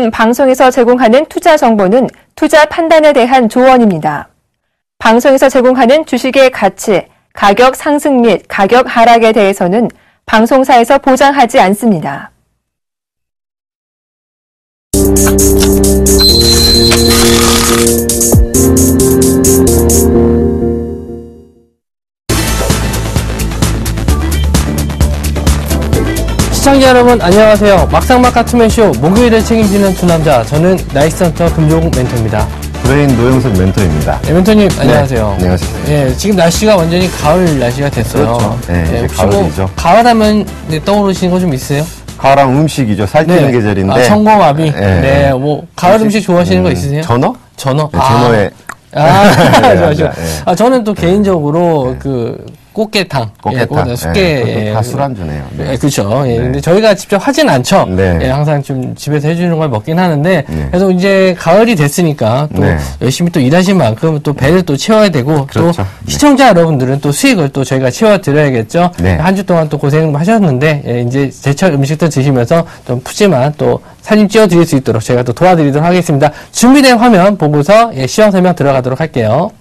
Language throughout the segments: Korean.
지금 방송에서 제공하는 투자 정보는 투자 판단에 대한 조언입니다. 방송에서 제공하는 주식의 가치, 가격 상승 및 가격 하락에 대해서는 방송사에서 보장하지 않습니다. 시청자 여러분 안녕하세요. 막상막하 투맨쇼 목요일에 책임지는 두 남자, 저는 나이스헌터 금조국 멘토입니다. 브레인 노영석 멘토입니다. 네, 멘토님 안녕하세요. 네, 안녕하세요. 예, 지금 날씨가 완전히 가을 날씨가 됐어요. 그렇죠. 네, 이제 혹시 가을이죠. 가을하면 떠오르시는 거 좀 있으세요? 가을하면 음식이죠. 살찌는 계절인데. 아, 청고마비. 네. 네, 뭐 가을 음식 좋아하시는 거 있으세요? 전어? 전어. 네, 전어에. 좋아. 네. 아, 저는 또 개인적으로 꽃게탕. 꽃게탕. 숙게. 다 술안주네요. 네. 네, 그렇죠. 예, 네. 근데 저희가 직접 하진 않죠. 네. 예, 항상 좀 집에서 해주는 걸 먹긴 하는데, 네. 그래서 이제 가을이 됐으니까 또 네. 열심히 또 일하신 만큼 또 배를 또 채워야 되고, 그렇죠. 또 시청자 여러분들은 또 수익을 또 저희가 채워드려야겠죠. 네. 한 주 동안 또 고생 하셨는데, 예, 이제 제철 음식도 드시면서 좀 푸짐한 또 살림 찌워드릴 수 있도록 저희가 또 도와드리도록 하겠습니다. 준비된 화면 보고서 시황 설명 들어가도록 할게요.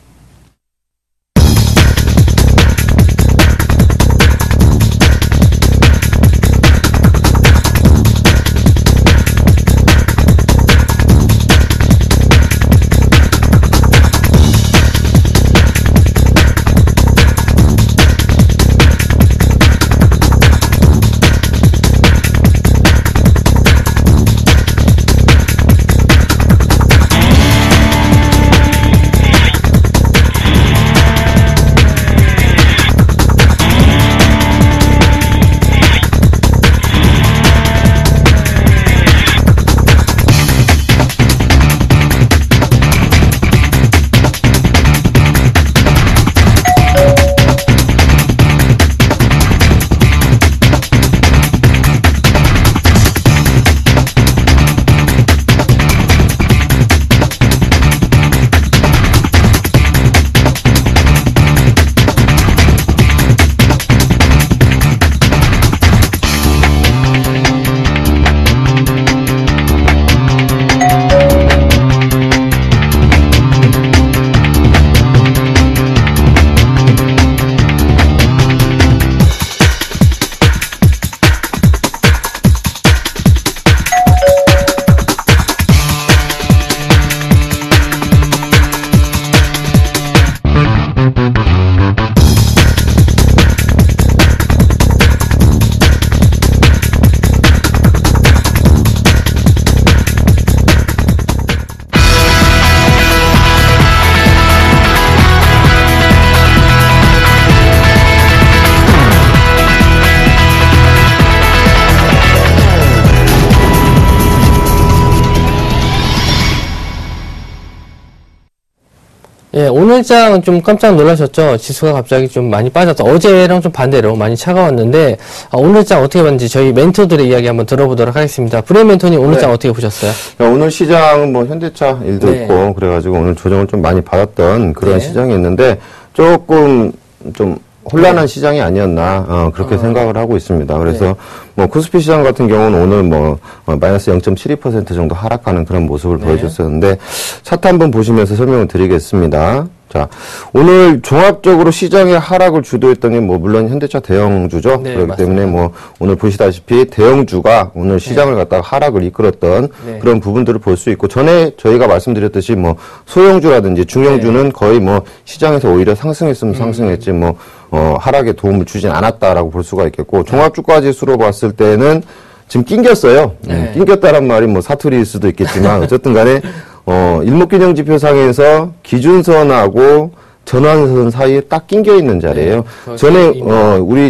예, 오늘장 좀 깜짝 놀라셨죠? 지수가 갑자기 좀 많이 빠져서 어제랑 좀 반대로 많이 차가웠는데, 오늘장 어떻게 봤는지 저희 멘토들의 이야기 한번 들어보도록 하겠습니다. 브레인 멘토님 오늘장 어떻게 보셨어요? 오늘 시장은 뭐 현대차 일도 네. 있고, 그래가지고 오늘 조정을 좀 많이 받았던 그런 네. 시장이었는데, 조금 좀 혼란한 시장이 아니었나 그렇게 생각을 하고 있습니다. 그래서 뭐 코스피 시장 같은 경우는 오늘 뭐 마이너스 0.72% 정도 하락하는 그런 모습을 보여줬었는데 차트 한번 보시면서 설명을 드리겠습니다. 자, 오늘 종합적으로 시장의 하락을 주도했던 게 뭐 물론 현대차 대형주죠. 네, 그렇기 맞습니다. 때문에 뭐 오늘 보시다시피 대형주가 오늘 시장을 갖다가 하락을 이끌었던 그런 부분들을 볼 수 있고 전에 저희가 말씀드렸듯이 뭐 소형주라든지 중형주는 거의 뭐 시장에서 오히려 상승했으면 상승했지 뭐 하락에 도움을 주진 않았다라고 볼 수가 있겠고 종합주가 지수로 봤을 때는 지금 낑겼어요. 낑겼다란 말이 뭐 사투리일 수도 있겠지만 어쨌든 간에 일목균형 지표상에서 기준선하고 전환선 사이에 딱 낑겨 있는 자리예요. 전에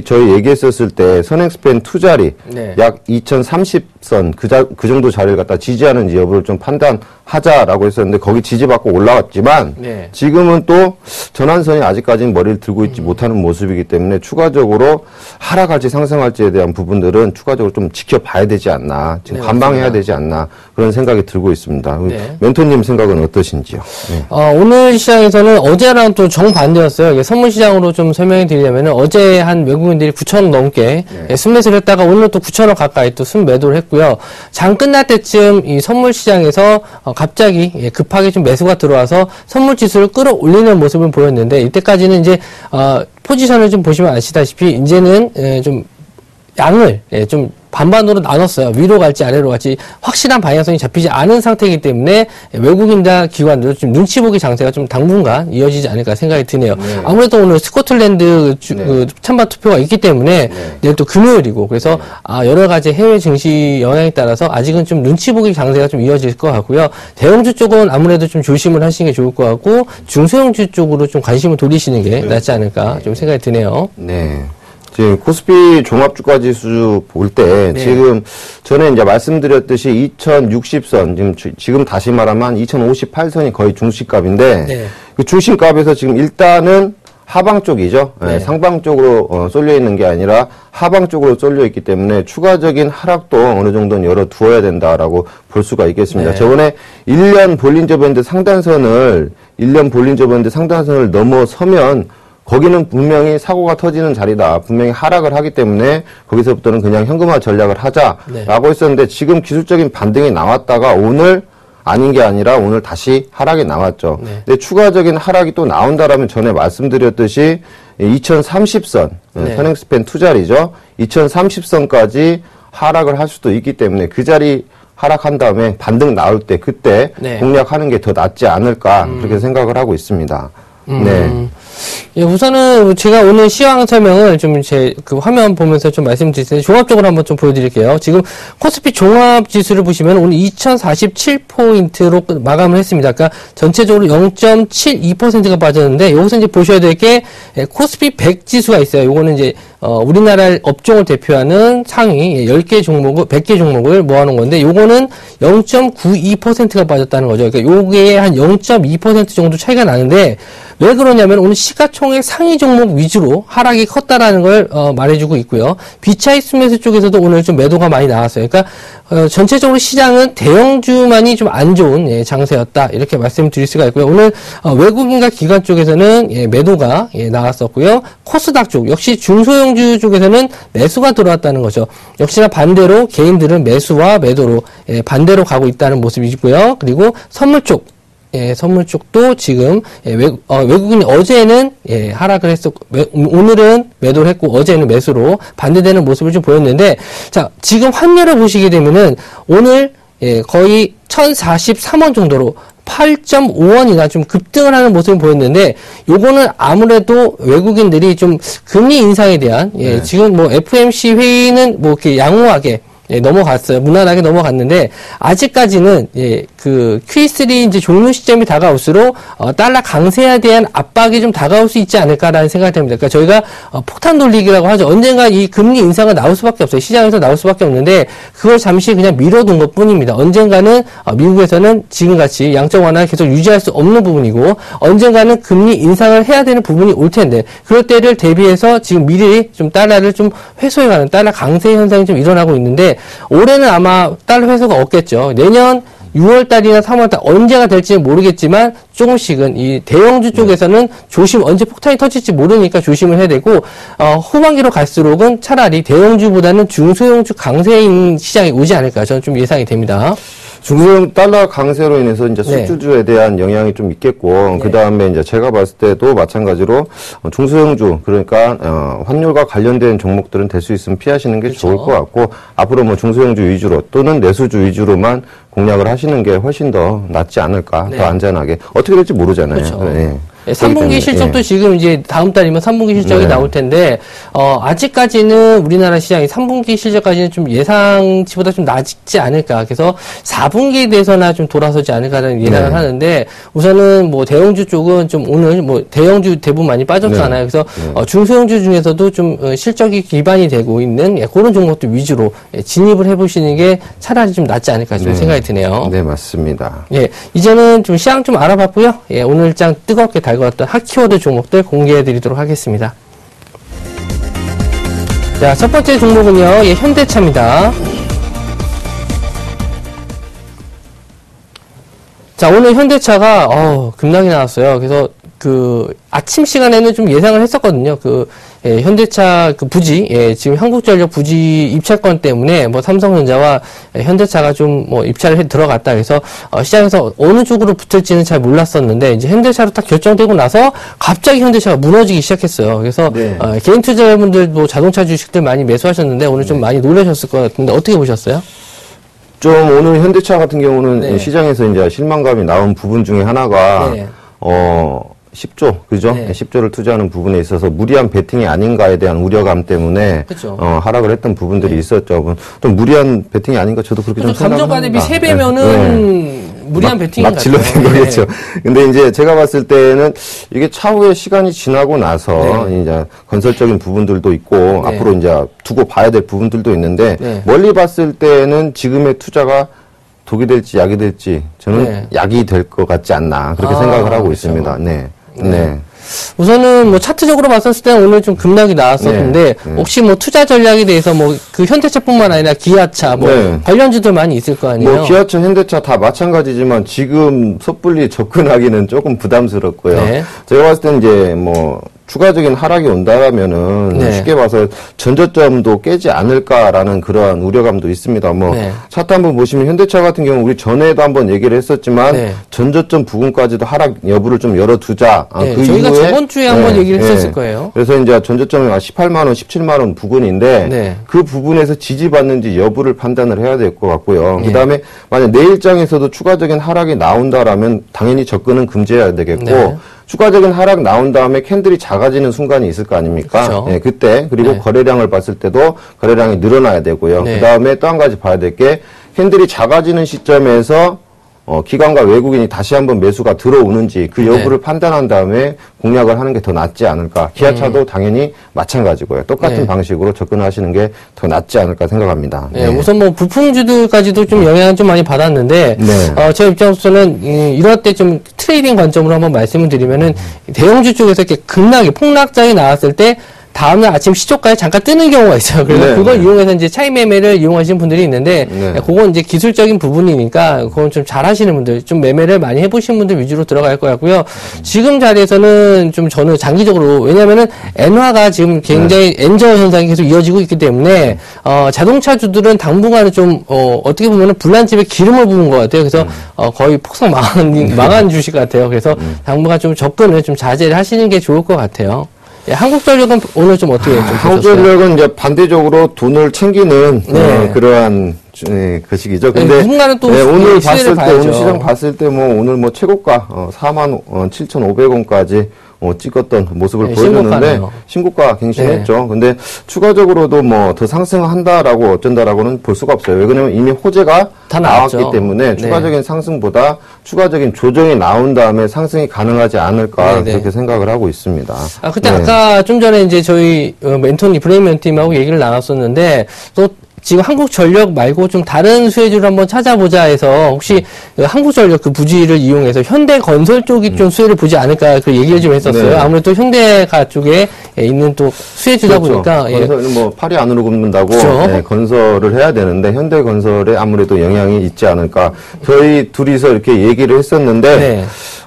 저희 얘기했었을 때 선행스팬 두 자리 약 2030선 그 정도 자리를 갖다 지지하는지 여부를 좀 판단하자라고 했었는데 거기 지지받고 올라왔지만 지금은 또 전환선이 아직까지는 머리를 들고 있지 못하는 모습이기 때문에 추가적으로 하락할지 상승할지에 대한 부분들은 추가적으로 좀 지켜봐야 되지 않나 지금 관망해야 되지 않나 그런 생각이 들고 있습니다. 멘토님 생각은 어떠신지요? 오늘 시장에서는 어제랑 또 정반대였어요. 이게 선물 시장으로 좀 설명해 드리려면 어제 한 외국인들이 9,000원 넘게 순매수를 했다가 오늘 또 9,000원 가까이 또 순매도를 했고요. 장 끝날 때쯤 이 선물 시장에서 갑자기 급하게 좀 매수가 들어와서 선물 지수를 끌어올리는 모습을 보였는데 이때까지는 이제 포지션을 좀 보시면 아시다시피 이제는 좀 양을 좀 반반으로 나눴어요. 위로 갈지 아래로 갈지 확실한 방향성이 잡히지 않은 상태이기 때문에 외국인과 기관들도 좀 눈치 보기 장세가 좀 당분간 이어지지 않을까 생각이 드네요. 아무래도 오늘 스코틀랜드 그 찬반 투표가 있기 때문에 내일 또 금요일이고 그래서 여러 가지 해외 증시 영향에 따라서 아직은 좀 눈치 보기 장세가 좀 이어질 것 같고요. 대형주 쪽은 아무래도 좀 조심을 하시는 게 좋을 것 같고 중소형주 쪽으로 좀 관심을 돌리시는 게 낫지 않을까 좀 생각이 드네요. 네. 지금 코스피 종합주가 지수 볼 때 지금 전에 이제 말씀드렸듯이 2060선 지금 다시 말하면 2058선이 거의 중심값인데 그 중심값에서 지금 일단은 하방 쪽이죠. 상방 쪽으로 쏠려 있는 게 아니라 하방 쪽으로 쏠려 있기 때문에 추가적인 하락도 어느 정도는 열어두어야 된다라고 볼 수가 있겠습니다. 저번에 1년 볼린저 밴드 상단선을 넘어서면 거기는 분명히 사고가 터지는 자리다. 분명히 하락을 하기 때문에 거기서부터는 그냥 현금화 전략을 하자라고 했었는데 지금 기술적인 반등이 나왔다가 오늘 아닌 게 아니라 오늘 다시 하락이 나왔죠. 근데 추가적인 하락이 또 나온다라면 전에 말씀드렸듯이 2030선 선행스팬 투자리죠. 2030선까지 하락을 할 수도 있기 때문에 그 자리 하락한 다음에 반등 나올 때 그때 공략하는 게 더 낫지 않을까 그렇게 생각을 하고 있습니다. 예, 우선은 제가 오늘 시황 설명을 좀 제 그 화면 보면서 좀 말씀드릴 텐데 종합적으로 한번 좀 보여드릴게요. 지금 코스피 종합 지수를 보시면 오늘 2047포인트로 마감을 했습니다. 그러니까 전체적으로 0.72%가 빠졌는데 여기서 이제 보셔야 될 게 코스피 100 지수가 있어요. 요거는 이제 우리나라 업종을 대표하는 상위 10개 종목을 100개 종목을 모아놓은 건데 요거는 0.92%가 빠졌다는 거죠. 그러니까 요게 한 0.2% 정도 차이가 나는데 왜 그러냐면 오늘 시가총액 상위 종목 위주로 하락이 컸다라는 걸 말해주고 있고요. 비차익 순매수 쪽에서도 오늘 좀 매도가 많이 나왔어요. 그러니까 전체적으로 시장은 대형주만이 좀 안 좋은 장세였다 이렇게 말씀드릴 수가 있고요. 오늘 외국인과 기관 쪽에서는 매도가 나왔었고요. 코스닥 쪽 역시 중소형주 쪽에서는 매수가 들어왔다는 거죠. 역시나 반대로 개인들은 매수와 매도로 반대로 가고 있다는 모습이고요. 그리고 선물 쪽 선물 쪽도 지금 외국인이 어제는 하락을 했었고 오늘은 매도를 했고 어제는 매수로 반대되는 모습을 좀 보였는데 자 지금 환율을 보시게 되면은 오늘 거의 1043원 정도로 8.5원이나 좀 급등을 하는 모습을 보였는데 요거는 아무래도 외국인들이 좀 금리 인상에 대한 지금 뭐 FOMC 회의는 뭐 이렇게 양호하게 넘어갔어요. 무난하게 넘어갔는데 아직까지는 그 Q3 이제 종료 시점이 다가올수록 달러 강세에 대한 압박이 좀 다가올 수 있지 않을까라는 생각이 듭니다. 그러니까 저희가 폭탄 돌리기라고 하죠. 언젠가 이 금리 인상은 나올 수밖에 없어요. 시장에서 나올 수밖에 없는데 그걸 잠시 그냥 미뤄둔 것뿐입니다. 언젠가는 미국에서는 지금같이 양적 완화를 계속 유지할 수 없는 부분이고 언젠가는 금리 인상을 해야 되는 부분이 올 텐데 그럴 때를 대비해서 지금 미리 좀 달러를 좀 회수해가는 달러 강세 현상이 좀 일어나고 있는데 올해는 아마 달러 회수가 없겠죠. 내년 6월달이나 3월달 언제가 될지는 모르겠지만 조금씩은 이 대형주 쪽에서는 언제 폭탄이 터질지 모르니까 조심을 해야 되고 후반기로 갈수록은 차라리 대형주보다는 중소형주 강세인 시장이 오지 않을까 저는 좀 예상이 됩니다. 중소형 달러 강세로 인해서 이제 수주주에 대한 영향이 좀 있겠고, 그 다음에 이제 제가 봤을 때도 마찬가지로 중소형주, 그러니까, 환율과 관련된 종목들은 될 수 있으면 피하시는 게 좋을 것 같고, 앞으로 뭐 중소형주 위주로 또는 내수주 위주로만 공략을 하시는 게 훨씬 더 낫지 않을까, 더 안전하게. 어떻게 될지 모르잖아요. 그렇죠. 3분기 실적도 지금 이제 다음 달이면 3분기 실적이 나올 텐데, 아직까지는 우리나라 시장이 3분기 실적까지는 좀 예상치보다 좀 낮지 않을까. 그래서 4분기에 대해서나 좀 돌아서지 않을까라는 예상을 하는데, 우선은 뭐 대형주 쪽은 좀 오늘 뭐 대형주 대부분 많이 빠졌잖아요. 그래서 중소형주 중에서도 좀 실적이 기반이 되고 있는 그런 종목들 위주로 진입을 해보시는 게 차라리 좀 낫지 않을까 좀 생각이 드네요. 네, 맞습니다. 이제는 좀 시장 좀 알아봤고요. 오늘장 뜨겁게 달궈왔던 핫키워드 종목들 공개해 드리도록 하겠습니다. 자, 첫 번째 종목은요, 현대차입니다. 자, 오늘 현대차가, 급락이 나왔어요. 그래서 아침 시간에는 좀 예상을 했었거든요. 현대차 부지, 지금 한국전력 부지 입찰권 때문에 삼성전자와 현대차가 좀 입찰을 들어갔다 해서 시장에서 어느 쪽으로 붙을지는 잘 몰랐었는데 이제 현대차로 딱 결정되고 나서 갑자기 현대차가 무너지기 시작했어요. 그래서 네. 개인 투자자분들 자동차 주식들 많이 매수하셨는데 오늘 좀 많이 놀라셨을 것 같은데 어떻게 보셨어요? 좀 오늘 현대차 같은 경우는 네. 시장에서 이제 실망감이 나온 부분 중에 하나가 네. 10조, 그죠? 네. 10조를 투자하는 부분에 있어서 무리한 베팅이 아닌가에 대한 우려감 때문에 그쵸. 하락을 했던 부분들이 네. 있었죠. 좀 무리한 베팅이 아닌가 저도 그렇게 좀 생각을 감정가 대비 합니다. 3배면은 무리한 베팅인 막 질러댄 거겠죠. 근데 이제 제가 봤을 때는 이게 차후에 시간이 지나고 나서 네. 이제 건설적인 부분들도 있고 네. 앞으로 이제 두고 봐야 될 부분들도 있는데 네. 멀리 봤을 때는 지금의 투자가 독이 될지 약이 될지 저는 네. 약이 될 것 같지 않나 그렇게 생각을 하고 그렇죠. 있습니다. 네. 네. 네. 우선은 차트적으로 봤었을 때는 오늘 좀 급락이 나왔었는데 네. 혹시 투자 전략에 대해서 현대차뿐만 아니라 기아차 네. 관련주들 많이 있을 거 아니에요? 기아차, 현대차 다 마찬가지지만 지금 섣불리 접근하기는 조금 부담스럽고요. 네. 제가 봤을 때는 이제 추가적인 하락이 온다라면은 네. 쉽게 봐서 전저점도 깨지 않을까라는 그러한 우려감도 있습니다. 네. 차트 한번 보시면 현대차 같은 경우 우리 전에도 한번 얘기를 했었지만 네. 전저점 부근까지도 하락 여부를 좀 열어두자. 네, 그 저희가 이후에 저번 주에 한번 얘기를 했었을 거예요. 그래서 이제 전저점이 18만 원, 17만 원 부근인데 네. 그 부분에서 지지받는지 여부를 판단을 해야 될 것 같고요. 네. 그다음에 만약 내일장에서도 추가적인 하락이 나온다라면 당연히 접근은 금지해야 되겠고 네. 추가적인 하락 나온 다음에 캔들이 작아지는 순간이 있을 거 아닙니까? 그렇죠. 네, 그때 그리고 네. 거래량을 봤을 때도 거래량이 늘어나야 되고요. 네. 그다음에 또 한 가지 봐야 될 게 캔들이 작아지는 시점에서 기관과 외국인이 다시 한번 매수가 들어오는지 그 여부를 네. 판단한 다음에 공략을 하는 게 더 낫지 않을까. 기아차도 당연히 마찬가지고요. 똑같은 네. 방식으로 접근하시는 게 더 낫지 않을까 생각합니다. 네, 우선 부품주들까지도 좀 영향을 좀 많이 받았는데, 네. 제 입장으로서는, 이럴 때 좀 트레이딩 관점으로 한번 말씀을 드리면은, 대형주 쪽에서 이렇게 폭락장이 나왔을 때, 다음날 아침 시초가에 잠깐 뜨는 경우가 있어요. 그래서 네, 그걸 네. 이용해서 이제 차익 매매를 이용하시는 분들이 있는데, 네. 그건 이제 기술적인 부분이니까, 그건 좀 잘 하시는 분들, 좀 매매를 많이 해보신 분들 위주로 들어갈 것 같고요. 지금 자리에서는 좀 저는 장기적으로, 왜냐면은 엔화가 지금 굉장히 엔저 현상이 계속 이어지고 있기 때문에, 자동차주들은 당분간은 좀, 어떻게 보면은 불난집에 기름을 부은 것 같아요. 그래서, 거의 폭삭 망한 주식 같아요. 그래서 당분간 좀 접근을 좀 자제를 하시는 게 좋을 것 같아요. 예, 한국전력은 오늘 좀 어떻게 좀 보셨어요? 한국전력은 이제 반대적으로 돈을 챙기는 네. 그러한 것이죠. 근데 누군가는 또 오늘 시세를 봤을 때 봐야죠. 오늘 시장 봤을 때 오늘 최고가 47,500원까지 찍었던 모습을 네, 보여줬는데 신고가네요. 신고가 갱신했죠. 근데 추가적으로도 더 상승한다라고 어쩐다라고는 볼 수가 없어요. 왜 그러냐면 이미 호재가 다 나왔기 나왔죠. 때문에 네. 추가적인 상승보다 추가적인 조정이 나온 다음에 상승이 가능하지 않을까 네, 네. 그렇게 생각을 하고 있습니다. 그때 네. 아까 좀 전에 이제 저희 멘토님, 브레인 멘토님하고 얘기를 나눴었는데, 또 지금 한국전력 말고 좀 다른 수혜주를 한번 찾아보자 해서 혹시 한국전력 부지를 이용해서 현대건설 쪽이 좀 수혜를 보지 않을까 그 얘기를 좀 했었어요. 네. 아무래도 현대가 쪽에 있는 또 수혜주다 보니까. 건설은 팔이 안으로 굽는다고 그렇죠. 건설을 해야 되는데 현대건설에 아무래도 영향이 있지 않을까. 저희 둘이서 이렇게 얘기를 했었는데 네.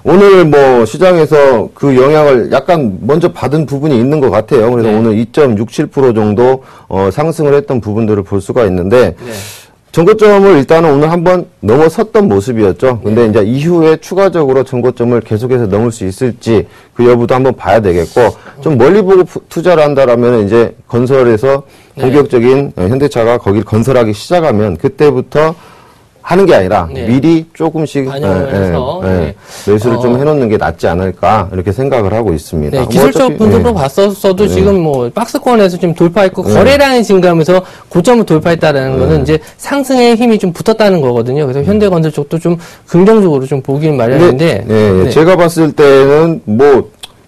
오늘 시장에서 그 영향을 약간 먼저 받은 부분이 있는 것 같아요. 그래서 네. 오늘 2.67% 정도 상승을 했던 부분들을 볼 수가 있는데 네. 전고점을 일단은 오늘 한번 넘어섰던 모습이었죠. 근데 이제 이후에 추가적으로 전고점을 계속해서 넘을 수 있을지 그 여부도 한번 봐야 되겠고 좀 멀리 보고 투자를 한다라면 이제 건설에서 본격적인 현대차가 거기를 건설하기 시작하면 그때부터 하는 게 아니라 네. 미리 조금씩 반영을 해서, 네. 매수를 좀 해놓는 게 낫지 않을까 이렇게 생각을 하고 있습니다. 네, 기술적 분석으로 봤었어도 지금 박스권에서 지금 돌파했고 거래량이 증가하면서 고점을 돌파했다라는 거는 이제 상승의 힘이 좀 붙었다는 거거든요. 그래서 현대건설 쪽도 좀 긍정적으로 좀 보긴 마련인데. 네, 제가 봤을 때는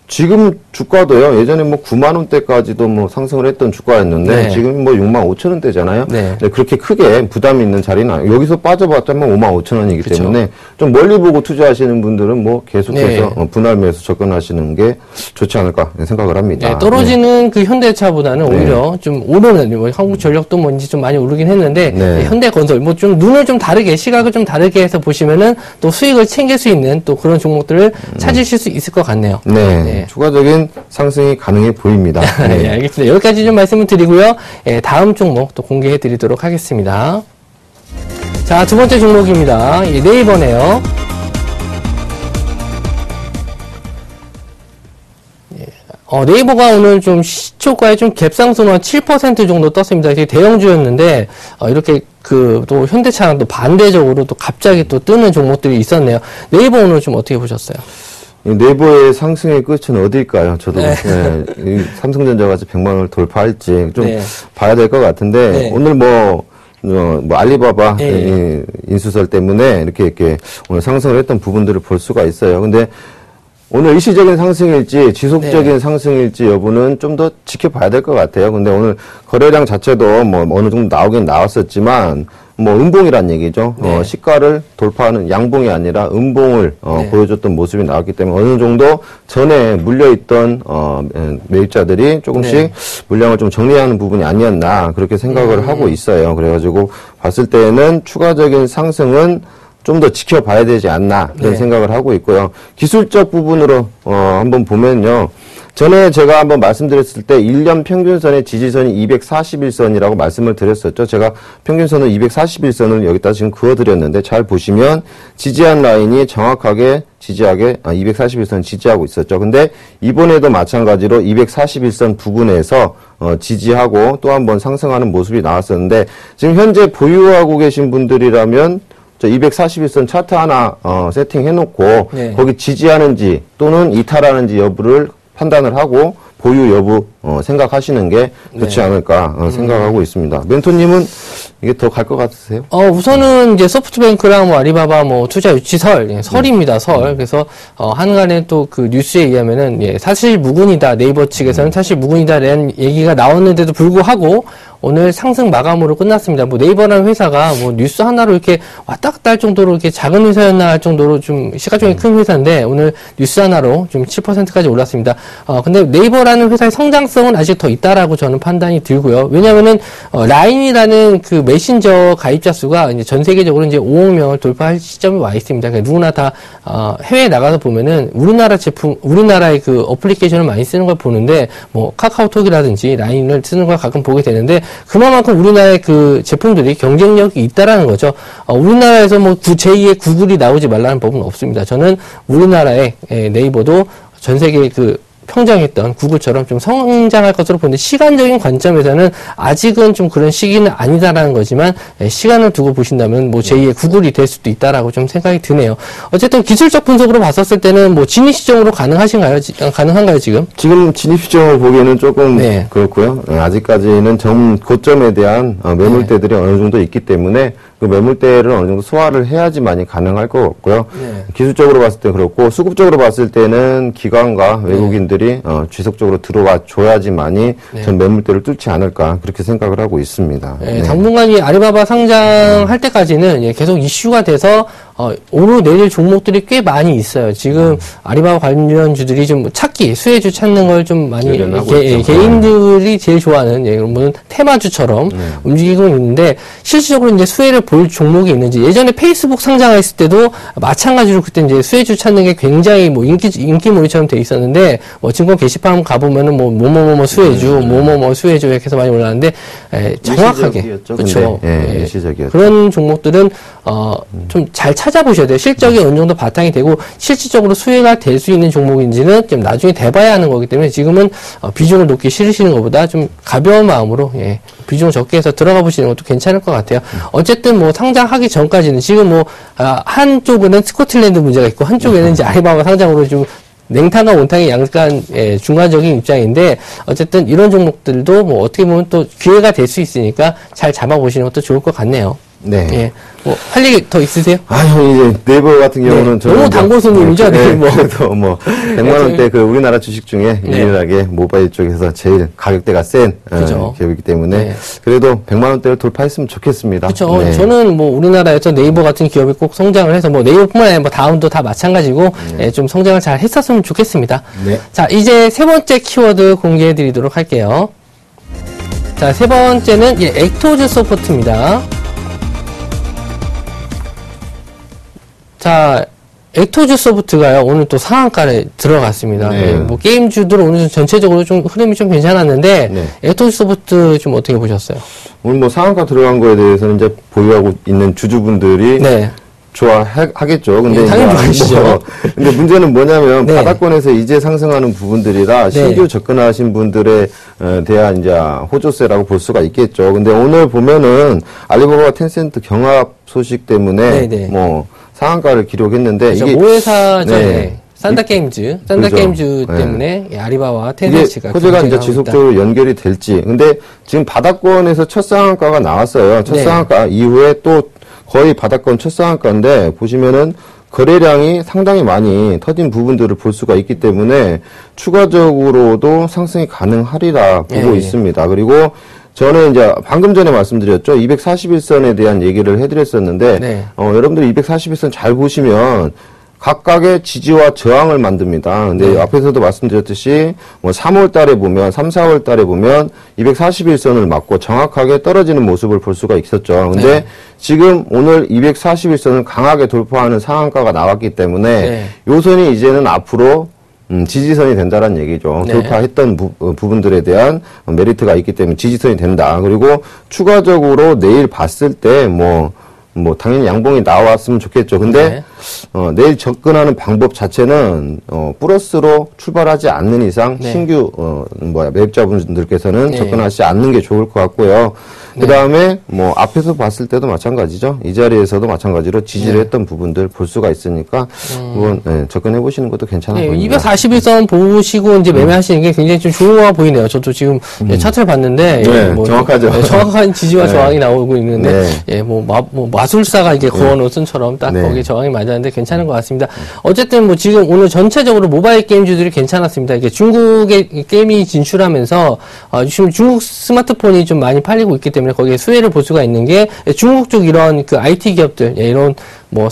지금 주가도요, 예전에 뭐 9만 원대까지도 뭐 상승을 했던 주가였는데, 네. 지금 뭐 6만 5천 원대잖아요. 네. 그렇게 크게 부담이 있는 자리는 아니에요. 여기서 빠져봤자 뭐 5만 5천 원이기 그쵸. 때문에, 좀 멀리 보고 투자하시는 분들은 뭐 계속해서 네. 분할 매수 접근하시는 게 좋지 않을까 생각을 합니다. 네, 떨어지는 그 현대차보다는 네. 오히려 좀 오르는, 뭐 한국전력도 뭔지 좀 많이 오르긴 했는데, 네. 현대건설, 뭐 좀 눈을 좀 다르게, 시각을 좀 다르게 해서 보시면은 또 수익을 챙길 수 있는 또 그런 종목들을 찾으실 수 있을 것 같네요. 네. 추가적인 상승이 가능해 보입니다. 네, 알겠습니다. 여기까지 좀 말씀을 드리고요. 다음 종목 또 공개해 드리도록 하겠습니다. 자, 두 번째 종목입니다. 네이버네요. 네이버가 오늘 좀 시초가에 좀 갭상승한 7% 정도 떴습니다. 되게 대형주였는데, 이렇게 또 현대차랑 또 반대적으로 또 갑자기 또 뜨는 종목들이 있었네요. 네이버 오늘 좀 어떻게 보셨어요? 네이버의 상승의 끝은 어딜까요? 저도 네. 이 삼성전자가 100만 원을 돌파할지 좀 네. 봐야 될 것 같은데 네. 오늘 뭐 알리바바 네. 인수설 때문에 이렇게 오늘 상승을 했던 부분들을 볼 수가 있어요. 근데 오늘 일시적인 상승일지 지속적인 네. 상승일지 여부는 좀 더 지켜봐야 될 것 같아요. 근데 오늘 거래량 자체도 뭐 어느 정도 나오긴 나왔었지만 뭐 음봉이란 얘기죠. 네. 시가를 돌파하는 양봉이 아니라 음봉을 네. 보여줬던 모습이 나왔기 때문에 어느 정도 전에 물려있던 매입자들이 조금씩 네. 물량을 좀 정리하는 부분이 아니었나 그렇게 생각을 하고 있어요. 그래가지고 봤을 때는 추가적인 상승은 좀 더 지켜봐야 되지 않나 그런 네. 생각을 하고 있고요. 기술적 부분으로 한번 보면요. 전에 제가 한번 말씀드렸을 때 1년 평균선의 지지선이 241선이라고 말씀을 드렸었죠. 제가 평균선을 241선을 여기다 지금 그어드렸는데 잘 보시면 지지한 라인이 정확하게 241선 지지하고 있었죠. 근데 이번에도 마찬가지로 241선 부근에서 지지하고 또 한번 상승하는 모습이 나왔었는데 지금 현재 보유하고 계신 분들이라면 241선 차트 하나 세팅해놓고 네. 거기 지지하는지 또는 이탈하는지 여부를 판단을 하고 보유 여부 생각하시는 게 좋지 네. 않을까 생각하고 있습니다. 멘토님은 이게 더 갈 것 같으세요? 우선은 이제 소프트뱅크랑 뭐 아리바바 뭐 투자 유치설, 설입니다, 설. 그래서, 한간에 또 그 뉴스에 의하면은, 사실 무근이다. 네이버 측에서는 사실 무근이다라는 얘기가 나왔는데도 불구하고, 오늘 상승 마감으로 끝났습니다. 뭐 네이버라는 회사가 뭐 뉴스 하나로 이렇게 왔다 갔다 할 정도로 이렇게 작은 회사였나 할 정도로 좀 시가총액이 큰 회사인데 오늘 뉴스 하나로 좀 7%까지 올랐습니다. 근데 네이버라는 회사의 성장성은 아직 더 있다라고 저는 판단이 들고요. 왜냐면은 라인이라는 그 메신저 가입자 수가 이제 전 세계적으로 이제 5억 명을 돌파할 시점이 와 있습니다. 그러니까 누구나 다 해외에 나가서 보면은 우리나라 제품, 우리나라의 그 어플리케이션을 많이 쓰는 걸 보는데 뭐 카카오톡이라든지 라인을 쓰는 걸 가끔 보게 되는데 그만큼 우리나라의 그 제품들이 경쟁력이 있다라는 거죠. 우리나라에서 뭐 제2의 구글이 나오지 말라는 법은 없습니다. 저는 우리나라의 네이버도 전 세계 그 평장했던 구글처럼 좀 성장할 것으로 보는데 시간적인 관점에서는 아직은 좀 그런 시기는 아니다라는 거지만 시간을 두고 보신다면 뭐 제2의 구글이 될 수도 있다라고 좀 생각이 드네요. 어쨌든 기술적 분석으로 봤었을 때는 뭐 진입 시점으로 가능한가요 지금? 지금 진입 시점을 보기에는 조금 네. 그렇고요. 아직까지는 고점에 대한 매물대들이 어느 정도 있기 때문에 그 매물대를 어느 정도 소화를 해야지만이 가능할 것 같고요. 네. 기술적으로 봤을 때 그렇고 수급적으로 봤을 때는 기관과 외국인들이 지속적으로 들어와 줘야지만이 네. 전 매물대를 뚫지 않을까 그렇게 생각을 하고 있습니다. 네. 당분간 이 아리바바 상장할 때까지는 계속 이슈가 돼서 오르 내릴 종목들이 꽤 많이 있어요. 지금 아리바바 관련주들이 좀 찾기, 수혜주 찾는 걸 좀 많이 개인들이 제일 좋아하는 그런 테마주처럼 움직이고 있는데 실질적으로 이제 수혜를 볼 종목이 있는지 예전에 페이스북 상장했을 때도 마찬가지로 그때 이제 수혜주 찾는 게 굉장히 뭐 인기몰이처럼 돼 있었는데 뭐 증권 게시판 가보면은 뭐 뭐뭐뭐 수혜주, 뭐뭐뭐 수혜주 이렇게 해서 많이 올라왔는데 정확하게 그렇죠. 일시적이었죠. 그런 종목들은 좀 잘 찾아보셔야 돼요. 실적이 어느 정도 바탕이 되고 실질적으로 수혜가 될 수 있는 종목인지는 좀 나중에 돼봐야 하는 거기 때문에 지금은 비중을 높게 실으시는 것보다 좀 가벼운 마음으로 비중을 적게 해서 들어가 보시는 것도 괜찮을 것 같아요. 어쨌든 뭐 상장하기 전까지는 지금 뭐 한쪽은 스코틀랜드 문제가 있고 한쪽에는 이제 아리바바 상장으로 좀 냉탕과 온탕의 약간 중간적인 입장인데 어쨌든 이런 종목들도 뭐 어떻게 보면 또 기회가 될 수 있으니까 잘 잡아보시는 것도 좋을 것 같네요. 네. 예. 뭐, 할 얘기 더 있으세요? 형, 이제 네이버 같은 경우는 네. 너무 단골손님이죠, 네이버. 그래도 뭐, 100만원대 그 우리나라 주식 중에 유일하게 모바일 쪽에서 제일 가격대가 센 기업이기 때문에 네. 그래도 100만원대를 돌파했으면 좋겠습니다. 그렇죠. 네. 저는 뭐 우리나라에서 네이버 같은 기업이 꼭 성장을 해서 뭐 네이버뿐만 아니라 뭐 다음도 다 마찬가지고 예, 좀 성장을 잘 했었으면 좋겠습니다. 네. 자, 이제 세 번째 키워드 공개해 드리도록 할게요. 자, 세 번째는 액토즈 소프트입니다. 자, 액토즈 소프트가요, 오늘 또 상한가에 들어갔습니다. 네. 예, 뭐 게임주들 오늘 전체적으로 좀 흐름이 좀 괜찮았는데, 네. 액토즈 소프트 좀 어떻게 보셨어요? 오늘 뭐 상한가 들어간 거에 대해서는 이제 보유하고 있는 주주분들이 네. 좋아하겠죠. 근데 당연히 좋아하시죠. 근데 문제는 뭐냐면 네. 바닥권에서 이제 상승하는 부분들이라 신규 접근하신 분들에 대한 이제 호조세라고 볼 수가 있겠죠. 근데 오늘 보면은 알리바바와 텐센트 경합 소식 때문에 네. 뭐 상한가를 기록했는데 그렇죠. 이게 모회사죠. 네. 네. 산다게임즈 그렇죠. 때문에 아리바바와 이게 텐센트가 호재가 이제 지속적으로 연결이 될지. 근데 지금 바닥권에서 첫 상한가가 나왔어요. 첫 네. 상한가 이후에 또 거의 바닥권 첫 상한가인데 보시면은 거래량이 상당히 많이 터진 부분들을 볼 수가 있기 때문에 추가적으로도 상승이 가능하리라 보고 있습니다. 그리고 저는 이제 방금 전에 말씀드렸죠. 241선에 대한 얘기를 해드렸었는데, 여러분들이 241선 잘 보시면 각각의 지지와 저항을 만듭니다. 근데 앞에서도 말씀드렸듯이 뭐 3월 달에 보면 3, 4월 달에 보면 241선을 맞고 정확하게 떨어지는 모습을 볼 수가 있었죠. 근데 지금 오늘 241선을 강하게 돌파하는 상한가가 나왔기 때문에 요 선이 이제는 앞으로 지지선이 된다는 얘기죠. 돌파했던 부분들에 대한 메리트가 있기 때문에 지지선이 된다. 그리고 추가적으로 내일 봤을 때 뭐 당연히 양봉이 나왔으면 좋겠죠. 근데 내일 접근하는 방법 자체는 플러스로 출발하지 않는 이상 신규 매입자분들께서는 접근하지 않는 게 좋을 것 같고요. 그다음에 뭐 앞에서 봤을 때도 마찬가지죠. 이 자리에서도 마찬가지로 지지를 했던 부분들 볼 수가 있으니까 그건 접근해 보시는 것도 괜찮아 보입니다. 241선 보시고 이제 매매하시는 게 굉장히 좀 좋아 보이네요. 저도 지금 차트를 봤는데 뭐 정확하죠. 정확한 지지와 저항이 나오고 있는데 뭐 마술사가 이제 그어놓은 선처럼 딱 거기에 저항이 맞았는데 괜찮은 것 같습니다. 어쨌든 뭐 지금 오늘 전체적으로 모바일 게임주들이 괜찮았습니다. 이게 중국에 게임이 진출하면서 지금 중국 스마트폰이 좀 많이 팔리고 있기 때문에 거기에 수혜를 볼 수가 있는 게 중국 쪽 이런 그 IT 기업들 이런 뭐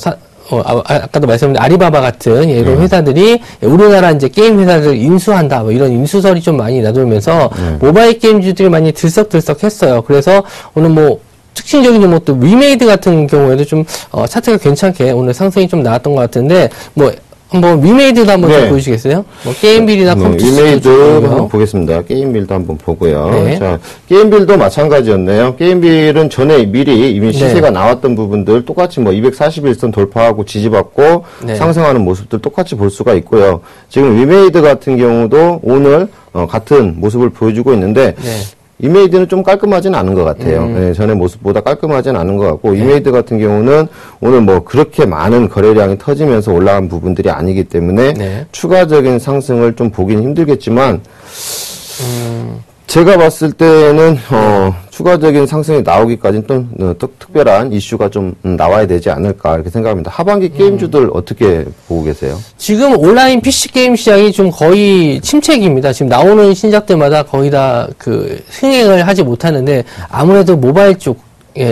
아까도 말씀드린 아리바바 같은 이런 회사들이 우리나라 이제 게임 회사를 인수한다 뭐 이런 인수설이 좀 많이 나돌면서 모바일 게임주들이 많이 들썩들썩했어요. 그래서 오늘 뭐 특징적인 뭐 또 위메이드 같은 경우에도 좀 차트가 괜찮게 오늘 상승이 좀 나왔던 것 같은데 뭐 한번 위메이드도 한번 좀 보여주시겠어요? 뭐 게임빌이나 컴퓨터 위메이드 한번 보겠습니다. 게임빌도 한번 보고요. 자, 게임빌도 마찬가지였네요. 게임빌은 전에 미리 이미 시세가 나왔던 부분들 똑같이 뭐 241선 돌파하고 지지받고 상승하는 모습들 똑같이 볼 수가 있고요. 지금 위메이드 같은 경우도 오늘 같은 모습을 보여주고 있는데 이메이드는 좀 깔끔하진 않은 것 같아요. 전의 모습보다 깔끔하진 않은 것 같고, 이메이드 같은 경우는 오늘 뭐 그렇게 많은 거래량이 터지면서 올라간 부분들이 아니기 때문에 추가적인 상승을 좀 보긴 힘들겠지만, 제가 봤을 때는 추가적인 상승이 나오기까지는 또 특별한 이슈가 좀 나와야 되지 않을까 이렇게 생각합니다. 하반기 게임주들 어떻게 보고 계세요? 지금 온라인 PC 게임 시장이 좀 거의 침체기입니다. 지금 나오는 신작들마다 거의 다 그 흥행을 하지 못하는데 아무래도 모바일 쪽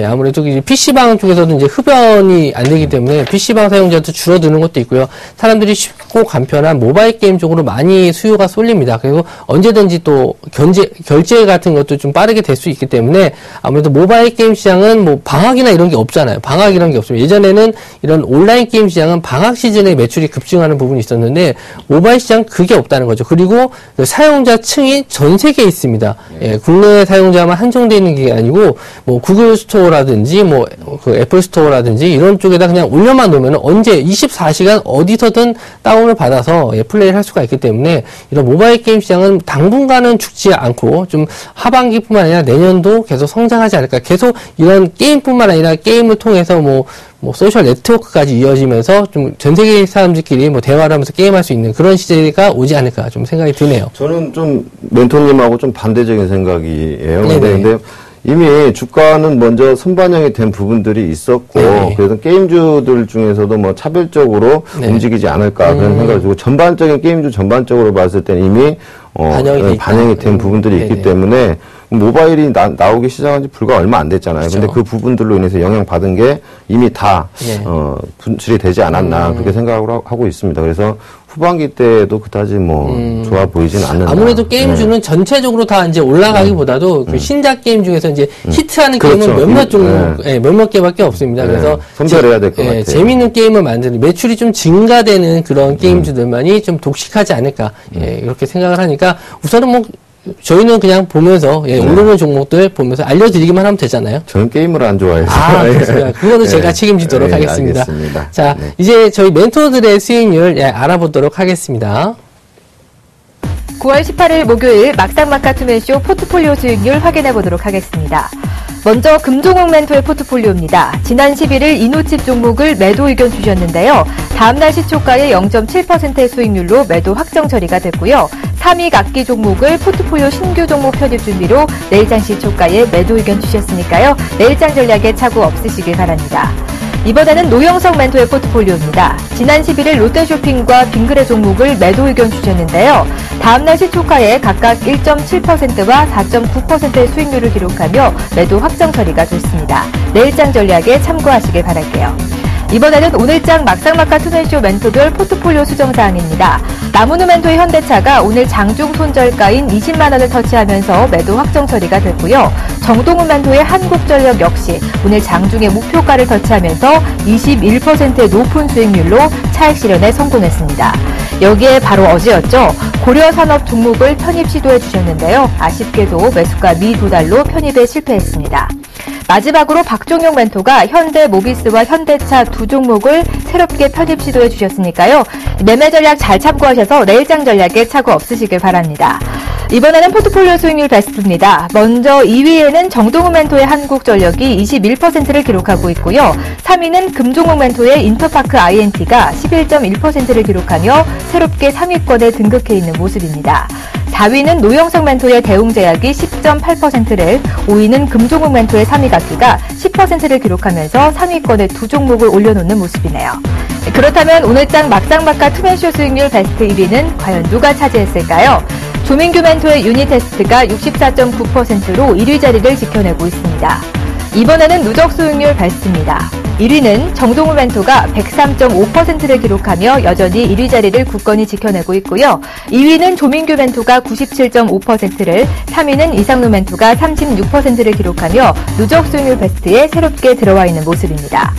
아무래도 이제 PC방 쪽에서도 이제 흡연이 안 되기 때문에 PC방 사용자도 줄어드는 것도 있고요. 사람들이 쉽고 간편한 모바일 게임 쪽으로 많이 수요가 쏠립니다. 그리고 언제든지 또 결제 같은 것도 좀 빠르게 될 수 있기 때문에 아무래도 모바일 게임 시장은 뭐 방학이나 이런 게 없잖아요. 방학이라는 게 없습니다. 예전에는 이런 온라인 게임 시장은 방학 시즌에 매출이 급증하는 부분이 있었는데 모바일 시장 그게 없다는 거죠. 그리고 사용자 층이 전 세계에 있습니다. 국내 사용자만 한정되어 있는 게 아니고 뭐 구글 스토어라든지 뭐 그 애플 스토어라든지 이런 쪽에다 그냥 올려만 놓으면 언제 24시간 어디서든 다운을 받아서 플레이를 할 수가 있기 때문에 이런 모바일 게임 시장은 당분간은 죽지 않고 좀 하반기뿐만 아니라 내년도 계속 성장하지 않을까. 계속 이런 게임뿐만 아니라 게임을 통해서 뭐 소셜 네트워크까지 이어지면서 좀 전 세계 사람들끼리 뭐 대화를 하면서 게임할 수 있는 그런 시대가 오지 않을까 좀 생각이 드네요. 저는 좀 멘토님하고 좀 반대적인 생각이에요. 근데 이미 주가는 먼저 선반영이 된 부분들이 있었고, 네. 그래서 게임주들 중에서도 뭐 차별적으로 네. 움직이지 않을까 그런 생각을 들고, 전반적인 게임주 전반적으로 봤을 때는 이미 반영이 된 부분들이 있기 때문에 모바일이 나오기 시작한 지 불과 얼마 안 됐잖아요. 그렇죠. 근데 그 부분들로 인해서 영향받은 게 이미 다 분출이 되지 않았나 그렇게 생각을 하고 있습니다. 그래서 후반기 때도 그다지 좋아 보이지는 않는다. 아무래도 게임주는 전체적으로 다 이제 올라가기보다도 그 신작 게임 중에서 이제 히트하는 그렇죠. 게임은 몇몇 종목, 몇몇 개밖에 없습니다. 그래서 선별해야 될 것 같아요. 재미있는 게임을 만드는 매출이 좀 증가되는 그런 게임주들만이 좀 독식하지 않을까 이렇게 생각을 하니까 우선은 저희는 그냥 보면서 오르는 종목들 보면서 알려드리기만 하면 되잖아요. 저는 게임을 안 좋아해서. 그렇습니다. 그거는 제가 책임지도록 하겠습니다. 알겠습니다. 자, 이제 저희 멘토들의 수익률 알아보도록 하겠습니다. 9월 18일 목요일 막상막하 투맨쇼 포트폴리오 수익률 확인해 보도록 하겠습니다. 먼저 금종목 멘토의 포트폴리오입니다. 지난 11일 이노칩 종목을 매도 의견 주셨는데요. 다음날 시초가의 0.7%의 수익률로 매도 확정 처리가 됐고요. 3위 악기 종목을 포트폴리오 신규 종목 편입 준비로 내일장 시초가에 매도 의견 주셨으니까요. 내일장 전략에 착오 없으시길 바랍니다. 이번에는 노영석 멘토의 포트폴리오입니다. 지난 11일 롯데쇼핑과 빙그레 종목을 매도 의견 주셨는데요. 다음날 시초가에 각각 1.7%와 4.9%의 수익률을 기록하며 매도 확정 처리가 됐습니다. 내일장 전략에 참고하시길 바랄게요. 이번에는 오늘장 막상막하 투맨쇼 멘토별 포트폴리오 수정사항입니다. 나무누 멘토의 현대차가 오늘 장중 손절가인 20만 원을 터치하면서 매도 확정 처리가 됐고요. 정동훈 멘토의 한국전력 역시 오늘 장중에 목표가를 터치하면서 21%의 높은 수익률로 차익 실현에 성공했습니다. 여기에 바로 어제였죠. 고려산업 종목을 편입 시도해 주셨는데요. 아쉽게도 매수가 미도달로 편입에 실패했습니다. 마지막으로 박종용 멘토가 현대모비스와 현대차 두 종목을 새롭게 편입 시도해 주셨으니까요. 매매 전략 잘 참고하셔서 내일장 전략에 착오 없으시길 바랍니다. 이번에는 포트폴리오 수익률 베스트입니다. 먼저 2위에는 정동훈 멘토의 한국전력이 21%를 기록하고 있고요. 3위는 금종목 멘토의 인터파크 INT가 11.1%를 기록하며 새롭게 3위권에 등극해 있는 모습입니다. 4위는 노영석 멘토의 대웅제약이 10.8%를, 5위는 금종목 멘토의 3위각기가 10%를 기록하면서 3위권에 두 종목을 올려놓는 모습이네요. 그렇다면 오늘장 막상막하 투맨쇼 수익률 베스트 1위는 과연 누가 차지했을까요? 조민규 멘토의 유니테스트가 64.9%로 1위 자리를 지켜내고 있습니다. 이번에는 누적 수익률 베스트입니다. 1위는 정동훈 멘토가 103.5%를 기록하며 여전히 1위 자리를 굳건히 지켜내고 있고요. 2위는 조민규 멘토가 97.5%를, 3위는 이상루 멘토가 36%를 기록하며 누적 수익률 베스트에 새롭게 들어와 있는 모습입니다.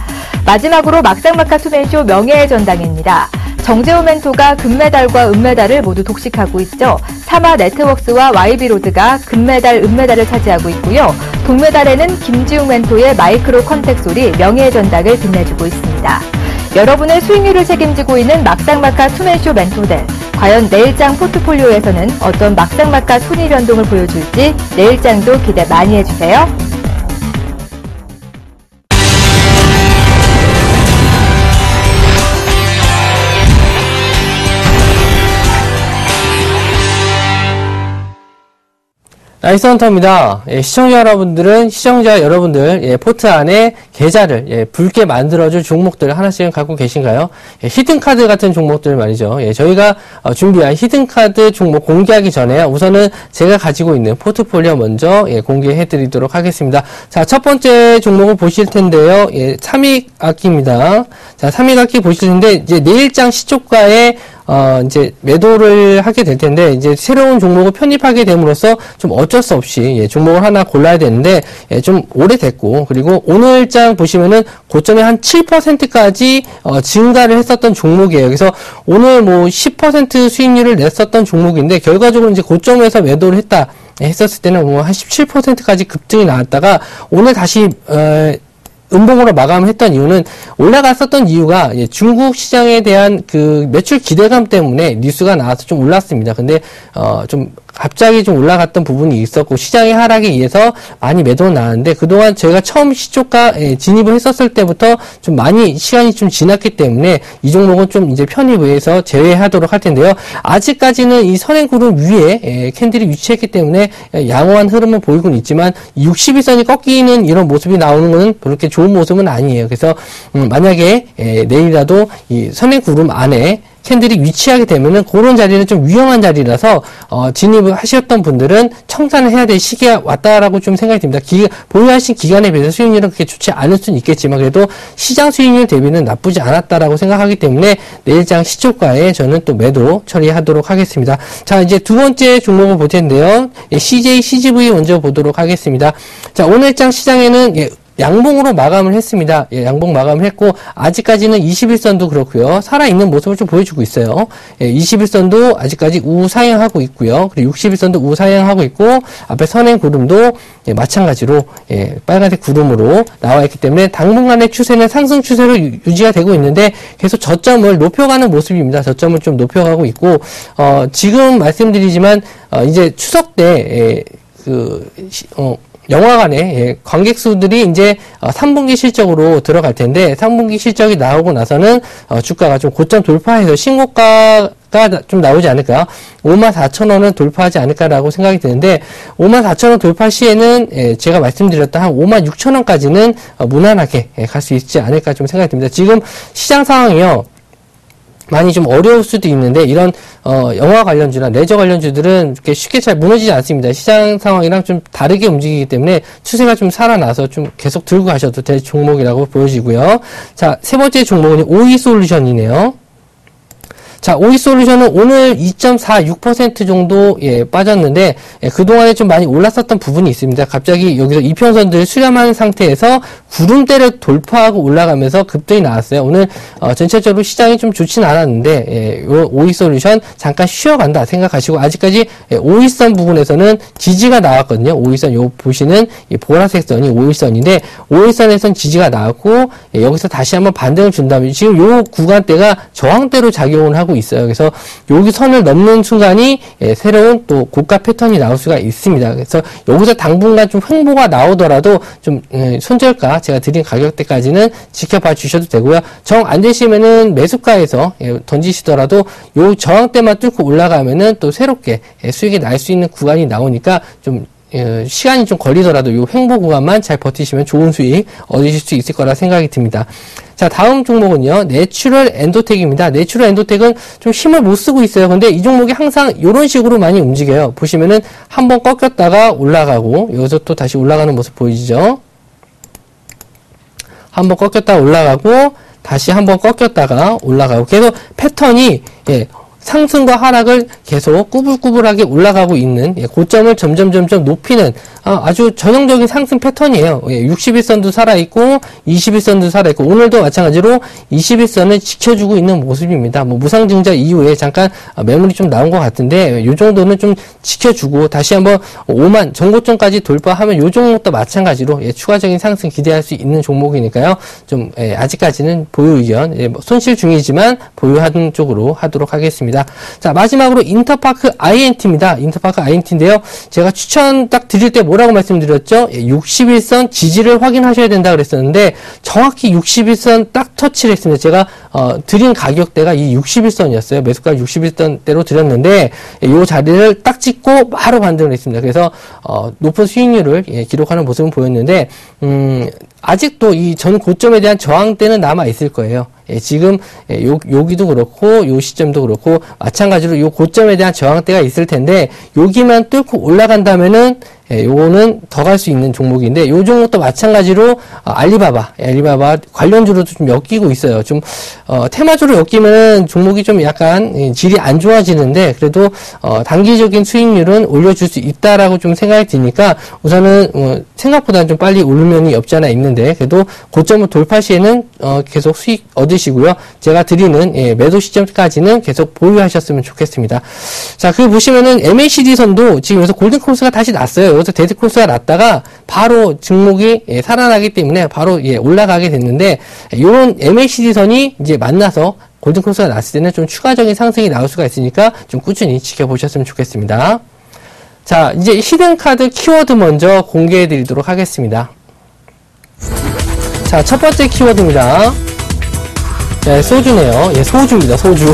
마지막으로 막상막하 투맨쇼 명예의 전당입니다. 정재호 멘토가 금메달과 은메달을 모두 독식하고 있죠. 사마 네트웍스와 YB로드가 금메달, 은메달을 차지하고 있고요. 동메달에는 김지웅 멘토의 마이크로 컨택솔이 명예의 전당을 빛내주고 있습니다. 여러분의 수익률을 책임지고 있는 막상막하 투맨쇼 멘토들. 과연 내일장 포트폴리오에서는 어떤 막상막하 순위 변동을 보여줄지 내일장도 기대 많이 해주세요. 나이스헌터입니다. 시청자 여러분들, 포트 안에 계좌를, 붉게 만들어줄 종목들 하나씩은 갖고 계신가요? 히든카드 같은 종목들 말이죠. 저희가 준비한 히든카드 종목 공개하기 전에 우선은 제가 가지고 있는 포트폴리오 먼저, 공개해 드리도록 하겠습니다. 자, 첫 번째 종목을 보실 텐데요. 삼익악기입니다. 자, 삼익악기 보실 텐데, 이제 내일장 시초가에 이제 매도를 하게 될 텐데, 이제 새로운 종목을 편입하게 됨으로써 좀 어쩔 수 없이 종목을 하나 골라야 되는데, 좀 오래됐고, 그리고 오늘장 보시면은 고점에 한 7%까지 증가를 했었던 종목이에요. 그래서 오늘 10% 수익률을 냈었던 종목인데, 결과적으로 이제 고점에서 매도를 했었을 때는 한 17%까지 급등이 나왔다가 오늘 다시 음봉으로 마감했던 이유는, 올라갔었던 이유가 중국 시장에 대한 그 매출 기대감 때문에 뉴스가 나와서 좀 올랐습니다. 근데 좀 갑자기 좀 올라갔던 부분이 있었고 시장의 하락에 의해서 많이 매도가 나왔는데 그동안 저희가 처음 시초가에 진입을 했었을 때부터 좀 많이 시간이 좀 지났기 때문에 이 종목은 좀 이제 편입해서 제외하도록 할 텐데요. 아직까지는 이 선행구름 위에 캔들이 위치했기 때문에 양호한 흐름을 보이고는 있지만 61선이 꺾이는 이런 모습이 나오는 것은 그렇게 좋은 모습은 아니에요. 그래서 만약에 내일이라도 이 선행구름 안에 캔들이 위치하게 되면은 그런 자리는 좀 위험한 자리라서 진입을 하셨던 분들은 청산을 해야 될 시기가 왔다라고 좀 생각이 듭니다. 보유하신 기간에 비해서 수익률은 그렇게 좋지 않을 수는 있겠지만 그래도 시장 수익률 대비는 나쁘지 않았다라고 생각하기 때문에 내일장 시초가에 저는 또 매도 처리하도록 하겠습니다. 자, 이제 두 번째 종목을 볼 텐데요. CJ CGV 먼저 보도록 하겠습니다. 자, 오늘장 시장에는 양봉으로 마감을 했습니다. 양봉 마감을 했고 아직까지는 21선도 그렇고요. 살아있는 모습을 좀 보여주고 있어요. 21선도 아직까지 우상향하고 있고요. 그리고 61선도 우상향하고 있고 앞에 선행 구름도 마찬가지로 빨간색 구름으로 나와 있기 때문에 당분간의 추세는 상승 추세로 유지가 되고 있는데 계속 저점을 높여가는 모습입니다. 저점을 좀 높여가고 있고 지금 말씀드리지만 이제 추석 때 영화관에 관객 수들이 이제 3분기 실적으로 들어갈 텐데 3분기 실적이 나오고 나서는 주가가 좀 고점 돌파해서 신고가가 좀 나오지 않을까 54,000원을 돌파하지 않을까라고 생각이 드는데 54,000원 돌파 시에는 제가 말씀드렸던 한 56,000원까지는 무난하게 갈 수 있지 않을까 좀 생각이 듭니다. 지금 시장 상황이요. 많이 좀 어려울 수도 있는데 이런 영화 관련주나 레저 관련주들은 이렇게 쉽게 잘 무너지지 않습니다. 시장 상황이랑 좀 다르게 움직이기 때문에 추세가 좀 살아나서 좀 계속 들고 가셔도 될 종목이라고 보여지고요. 자, 세 번째 종목은 오이솔루션이네요. 자, 오이솔루션은 오늘 2.46% 정도 빠졌는데 그동안에 좀 많이 올랐었던 부분이 있습니다. 갑자기 여기서 이평선들 수렴한 상태에서 구름대를 돌파하고 올라가면서 급등이 나왔어요. 오늘 전체적으로 시장이 좀 좋진 않았는데 오이솔루션 잠깐 쉬어간다 생각하시고 아직까지 오일선 부분에서는 지지가 나왔거든요. 오일선 요 보시는 이 보라색 선이 오일선인데 오일선에선 지지가 나왔고 여기서 다시 한번 반등을 준 다음에 지금 요 구간대가 저항대로 작용을 하고 있어요. 그래서 여기 선을 넘는 순간이 새로운 또 고가 패턴이 나올 수가 있습니다. 그래서 여기서 당분간 좀 횡보가 나오더라도 좀 손절가 제가 드린 가격대까지는 지켜봐 주셔도 되고요. 정 안 되시면은 매수가에서 던지시더라도 요 저항대만 뚫고 올라가면은 또 새롭게 수익이 날 수 있는 구간이 나오니까 좀 시간이 좀 걸리더라도 이 횡보 구간만 잘 버티시면 좋은 수익 얻으실 수 있을 거라 생각이 듭니다. 자, 다음 종목은요, 내추럴 엔도텍입니다. 내추럴 엔도텍은 좀 힘을 못 쓰고 있어요. 근데 이 종목이 항상 이런 식으로 많이 움직여요. 보시면은 한번 꺾였다가 올라가고, 여기서 또 다시 올라가는 모습 보이시죠? 한번 꺾였다가 올라가고, 다시 한번 꺾였다가 올라가고, 계속 패턴이, 상승과 하락을 계속 꾸불꾸불하게 올라가고 있는 고점을 점점 높이는 아주 전형적인 상승 패턴이에요. 61선도 살아있고 21선도 살아있고 오늘도 마찬가지로 21선을 지켜주고 있는 모습입니다. 뭐 무상증자 이후에 잠깐 매물이 좀 나온 것 같은데 이 정도는 좀 지켜주고 다시 한번 5만 전고점까지 돌파하면 이 종목도 마찬가지로 추가적인 상승 기대할 수 있는 종목이니까요. 좀 아직까지는 보유 의견 손실 중이지만 보유하는 쪽으로 하도록 하겠습니다. 자, 마지막으로 인터파크 INT입니다. 인터파크 INT인데요. 제가 추천 딱 드릴 때 뭐라고 말씀드렸죠? 61선 지지를 확인하셔야 된다 그랬었는데 정확히 61선 딱 터치를 했습니다. 제가 드린 가격대가 이 61선이었어요. 매수가 61선대로 드렸는데 이 자리를 딱 찍고 바로 반등을 했습니다. 그래서 높은 수익률을 기록하는 모습은 보였는데 아직도 이 전 고점에 대한 저항대는 남아 있을 거예요. 지금 여기도 그렇고 요 시점도 그렇고 마찬가지로 요 고점에 대한 저항대가 있을 텐데 여기만 뚫고 올라간다면은 요거는 더 갈 수 있는 종목인데 요 종목도 마찬가지로 알리바바 관련주로도 좀 엮이고 있어요. 좀 테마주로 엮이면 종목이 좀 약간 질이 안 좋아지는데 그래도 단기적인 수익률은 올려줄 수 있다라고 좀 생각이 드니까 우선은 생각보다 좀 빨리 오를 면이 없지 않아 있는데 그래도 고점을 돌파 시에는 계속 수익 얻으시고요. 제가 드리는 매도 시점까지는 계속 보유하셨으면 좋겠습니다. 자, 그 보시면은 MACD 선도 지금 여기서 골든 크로스가 다시 났어요. 여기서 데드 크로스가 났다가 바로 증목이 살아나기 때문에 바로 올라가게 됐는데 이런 MACD 선이 이제 만나서 골든 크로스가 났을 때는 좀 추가적인 상승이 나올 수가 있으니까 좀 꾸준히 지켜보셨으면 좋겠습니다. 자, 이제 히든카드 키워드 먼저 공개해 드리도록 하겠습니다. 자, 첫 번째 키워드입니다. 네, 소주네요. 예, 소주입니다. 소주.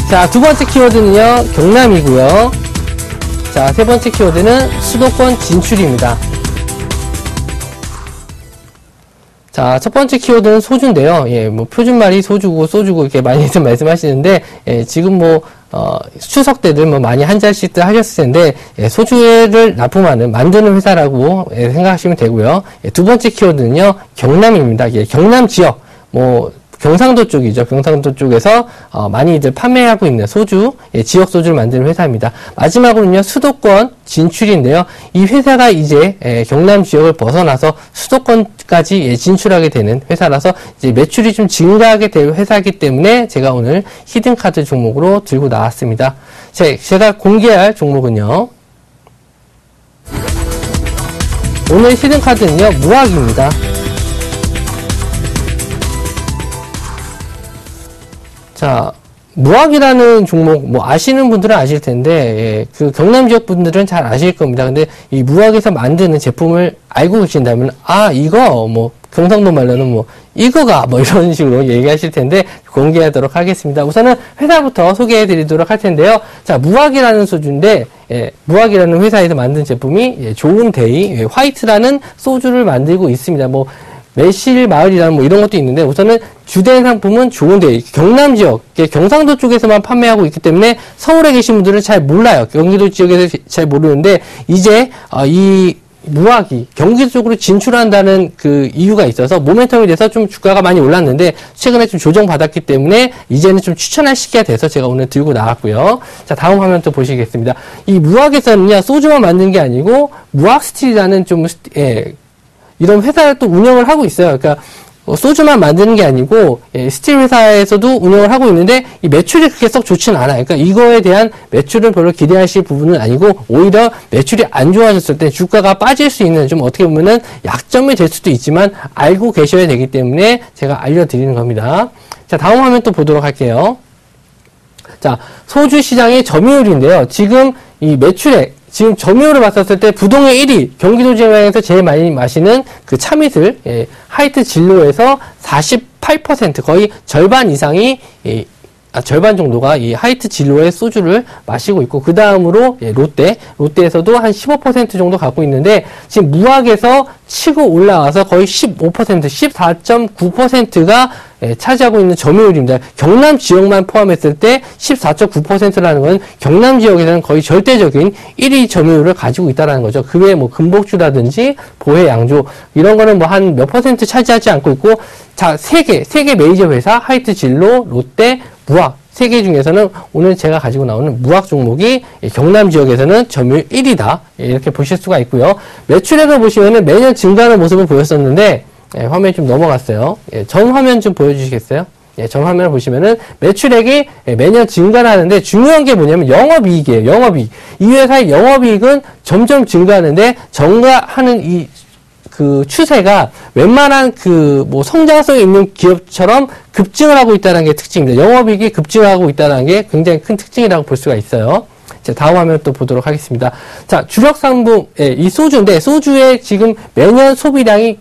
자, 두 번째 키워드는요, 경남이고요. 자, 세 번째 키워드는 수도권 진출입니다. 자, 첫 번째 키워드는 소주인데요. 예, 뭐, 표준말이 소주고, 이렇게 많이들 말씀하시는데, 예, 지금 추석 때들 많이 한 잔씩들 하셨을 텐데, 예, 소주를 납품하는, 만드는 회사라고 생각하시면 되고요. 예, 두 번째 키워드는요, 경남입니다. 예, 경남 지역, 경상도 쪽이죠. 경상도 쪽에서 많이들 판매하고 있는 소주, 예, 지역 소주를 만드는 회사입니다. 마지막으로는요, 수도권 진출인데요. 이 회사가 이제 경남 지역을 벗어나서 수도권까지 진출하게 되는 회사라서 이제 매출이 좀 증가하게 될 회사이기 때문에 제가 오늘 히든카드 종목으로 들고 나왔습니다. 제가 공개할 종목은요, 오늘 히든카드는요, 무학입니다. 자, 무학이라는 종목, 아시는 분들은 아실 텐데, 예, 그 경남 지역 분들은 잘 아실 겁니다. 근데 이 무학에서 만드는 제품을 알고 계신다면, 이거, 경상도 말로는 이거가, 이런 식으로 얘기하실 텐데, 공개하도록 하겠습니다. 우선은 회사부터 소개해 드리도록 할 텐데요. 자, 무학이라는 소주인데, 예, 무학이라는 회사에서 만든 제품이, 좋은데이, 화이트라는 소주를 만들고 있습니다. 매실 마을이라는 이런 것도 있는데 우선은 주된 상품은 좋은데 경남 지역, 경상도 쪽에서만 판매하고 있기 때문에 서울에 계신 분들은 잘 몰라요. 경기도 지역에서 잘 모르는데 이제 이 무학이 경기도 쪽으로 진출한다는 그 이유가 있어서 모멘텀이 돼서 좀 주가가 많이 올랐는데 최근에 좀 조정받았기 때문에 이제는 좀 추천할 시기가 돼서 제가 오늘 들고 나왔고요. 자, 다음 화면 또 보시겠습니다. 이 무학에서는요, 소주만 만든 게 아니고 무학스틸이라는 이런 회사를 또 운영을 하고 있어요. 그러니까 소주만 만드는 게 아니고 스틸 회사에서도 운영을 하고 있는데 이 매출이 그렇게 썩 좋지는 않아요. 그러니까 이거에 대한 매출을 별로 기대하실 부분은 아니고 오히려 매출이 안 좋아졌을 때 주가가 빠질 수 있는 좀 어떻게 보면은 약점이 될 수도 있지만 알고 계셔야 되기 때문에 제가 알려드리는 겁니다. 자, 다음 화면 또 보도록 할게요. 자, 소주 시장의 점유율인데요. 지금 이 매출액, 지금 점유율을 봤었을 때 부동의 1위, 경기도 지방에서 제일 많이 마시는 그 참이슬, 하이트 진로에서 48%, 거의 절반 이상이, 절반 정도가 이 하이트 진로의 소주를 마시고 있고, 그 다음으로 롯데에서도 한 15% 정도 갖고 있는데, 지금 무학에서 치고 올라와서 거의 15%, 14.9%가 차지하고 있는 점유율입니다. 경남 지역만 포함했을 때 14.9%라는 건 경남 지역에서는 거의 절대적인 1위 점유율을 가지고 있다는 거죠. 그 외에 금복주라든지 보혜 양조 이런 거는 한 몇 퍼센트 차지하지 않고 있고, 자, 세 개 메이저 회사 하이트 진로, 롯데, 무학 세 개 중에서는 오늘 제가 가지고 나오는 무학 종목이 경남 지역에서는 점유율 1위다. 이렇게 보실 수가 있고요. 매출액을 보시면은 매년 증가하는 모습을 보였었는데, 화면이 좀 넘어갔어요. 전 화면 좀 보여주시겠어요? 전 화면을 보시면은 매출액이 매년 증가를 하는데 중요한 게 뭐냐면 영업이익이에요. 영업이익. 이 회사의 영업이익은 점점 증가하는데 증가하는 그 추세가 웬만한 성장성이 있는 기업처럼 급증을 하고 있다는 게 특징입니다. 영업이익이 급증하고 있다는 게 굉장히 큰 특징이라고 볼 수가 있어요. 자, 다음 화면 또 보도록 하겠습니다. 자, 주력 상품, 이 소주인데, 소주의 지금 매년 소비량이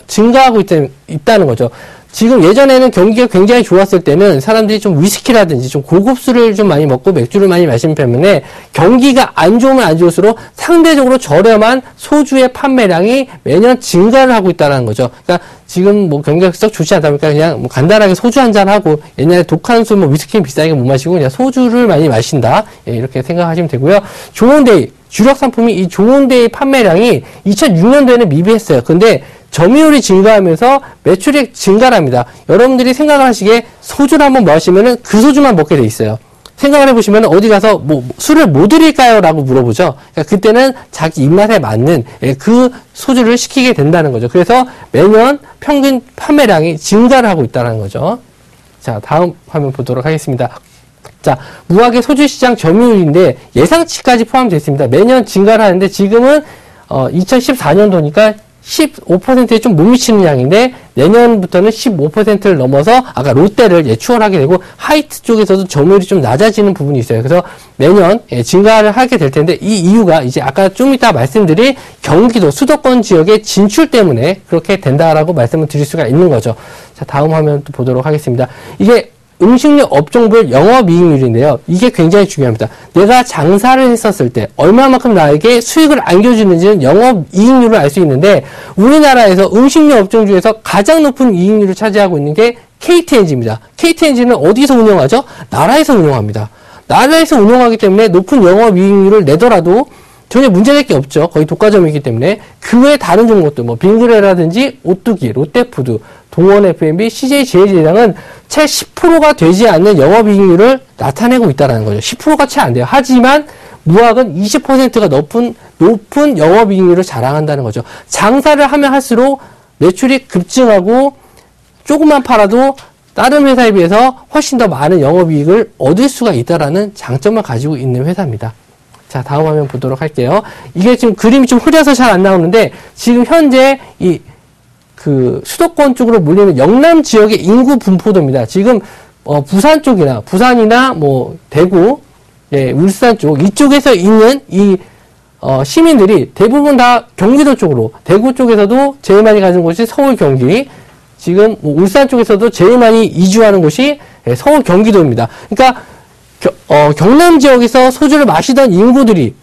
증가하고 있다는 거죠. 지금 예전에는 경기가 굉장히 좋았을 때는 사람들이 좀 위스키라든지 좀 고급 술을 좀 많이 먹고 맥주를 많이 마시는 반면에 경기가 안 좋으면 안 좋을수록 상대적으로 저렴한 소주의 판매량이 매년 증가를 하고 있다는 거죠. 그러니까 지금 경기가 썩 좋지 않다 보니까 그냥 간단하게 소주 한잔 하고 옛날에 독한 술 위스키는 비싸게 못 마시고 그냥 소주를 많이 마신다. 이렇게 생각하시면 되고요. 좋은데이 주력 상품이 이 좋은데이 판매량이 2006년도에는 미비했어요. 근데 점유율이 증가하면서 매출이 증가합니다. 여러분들이 생각을 하시기에 소주를 한번 마시면은 그 소주만 먹게 돼 있어요. 생각을 해보시면 어디 가서 술을 뭐 드릴까요? 라고 물어보죠. 그러니까 그때는 자기 입맛에 맞는 그 소주를 시키게 된다는 거죠. 그래서 매년 평균 판매량이 증가를 하고 있다는 거죠. 자, 다음 화면 보도록 하겠습니다. 자, 무학의 소주 시장 점유율인데 예상치까지 포함되어 있습니다. 매년 증가를 하는데 지금은 2014년도니까 15%에 좀 못 미치는 양인데 내년부터는 15%를 넘어서 아까 롯데를 추월하게 되고 하이트 쪽에서도 점유율이 좀 낮아지는 부분이 있어요. 그래서 내년 증가를 하게 될 텐데 이 이유가 이제 아까 좀 이따 말씀드릴 경기도 수도권 지역의 진출 때문에 그렇게 된다라고 말씀을 드릴 수가 있는 거죠. 자, 다음 화면 또 보도록 하겠습니다. 이게 음식료 업종별 영업이익률인데요. 이게 굉장히 중요합니다. 내가 장사를 했었을 때 얼마만큼 나에게 수익을 안겨주는지는 영업이익률을 알 수 있는데 우리나라에서 음식료 업종 중에서 가장 높은 이익률을 차지하고 있는 게 KTNG입니다. KTNG는 어디서 운영하죠? 나라에서 운영합니다. 나라에서 운영하기 때문에 높은 영업이익률을 내더라도 전혀 문제될 게 없죠. 거의 독과점이기 때문에. 그 외에 다른 종목들, 뭐 빙그레라든지 오뚜기, 롯데푸드, 동원 F&B, CJ 제일제당은 채 10%가 되지 않는 영업이익률을 나타내고 있다는 거죠. 10%가 채 안 돼요. 하지만 무학은 20%가 높은 영업이익률을 자랑한다는 거죠. 장사를 하면 할수록 매출이 급증하고 조금만 팔아도 다른 회사에 비해서 훨씬 더 많은 영업이익을 얻을 수가 있다는 장점을 가지고 있는 회사입니다. 자, 다음 화면 보도록 할게요. 이게 지금 그림이 좀 흐려서 잘 안 나오는데 지금 현재 수도권 쪽으로 몰리는 영남 지역의 인구 분포도입니다. 지금 부산이나 뭐 대구, 울산 쪽 이쪽에서 있는 시민들이 대부분 다 경기도 쪽으로, 대구 쪽에서도 제일 많이 가는 곳이 서울, 경기, 지금 울산 쪽에서도 제일 많이 이주하는 곳이 서울, 경기도입니다. 그러니까 경남 지역에서 소주를 마시던 인구들이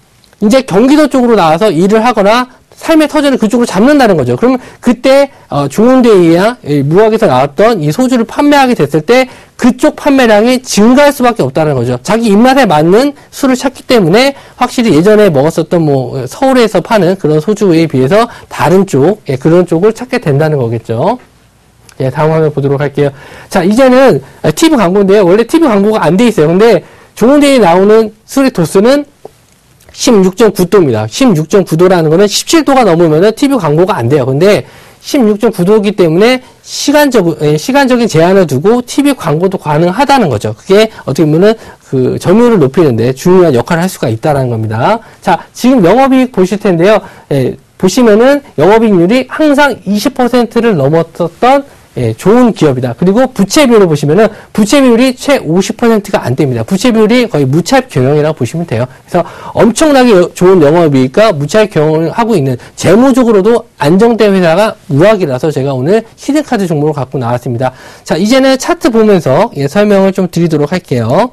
이제 경기도 쪽으로 나와서 일을 하거나 삶의 터전을 그쪽으로 잡는다는 거죠. 그러면 그때 중흥대이나 무학에서 나왔던 이 소주를 판매하게 됐을 때 그쪽 판매량이 증가할 수밖에 없다는 거죠. 자기 입맛에 맞는 술을 찾기 때문에 확실히 예전에 먹었었던 서울에서 파는 그런 소주에 비해서 다른 쪽, 그런 쪽을 찾게 된다는 거겠죠. 다음 화면 보도록 할게요. 자, 이제는 TV 광고인데요. 원래 TV 광고가 안 돼 있어요. 근데 중흥대에 나오는 술의 도수는 16.9도입니다. 16.9도라는 거는 17도가 넘으면은 TV 광고가 안 돼요. 근데 16.9도이기 때문에 시간적인 제한을 두고 TV 광고도 가능하다는 거죠. 그게 어떻게 보면은 점유율을 높이는데 중요한 역할을 할 수가 있다는 겁니다. 자, 지금 영업이익 보실 텐데요. 보시면은 영업이익률이 항상 20%를 넘었었던 좋은 기업이다. 그리고 부채 비율을 보시면은 부채 비율이 채 50%가 안 됩니다. 부채 비율이 거의 무차입 경영이라고 보시면 돼요. 그래서 엄청나게 좋은 영업이익과 무차입 경영을 하고 있는 재무적으로도 안정된 회사가 무학이라서 제가 오늘 히든카드 종목을 갖고 나왔습니다. 자, 이제는 차트 보면서 설명을 좀 드리도록 할게요.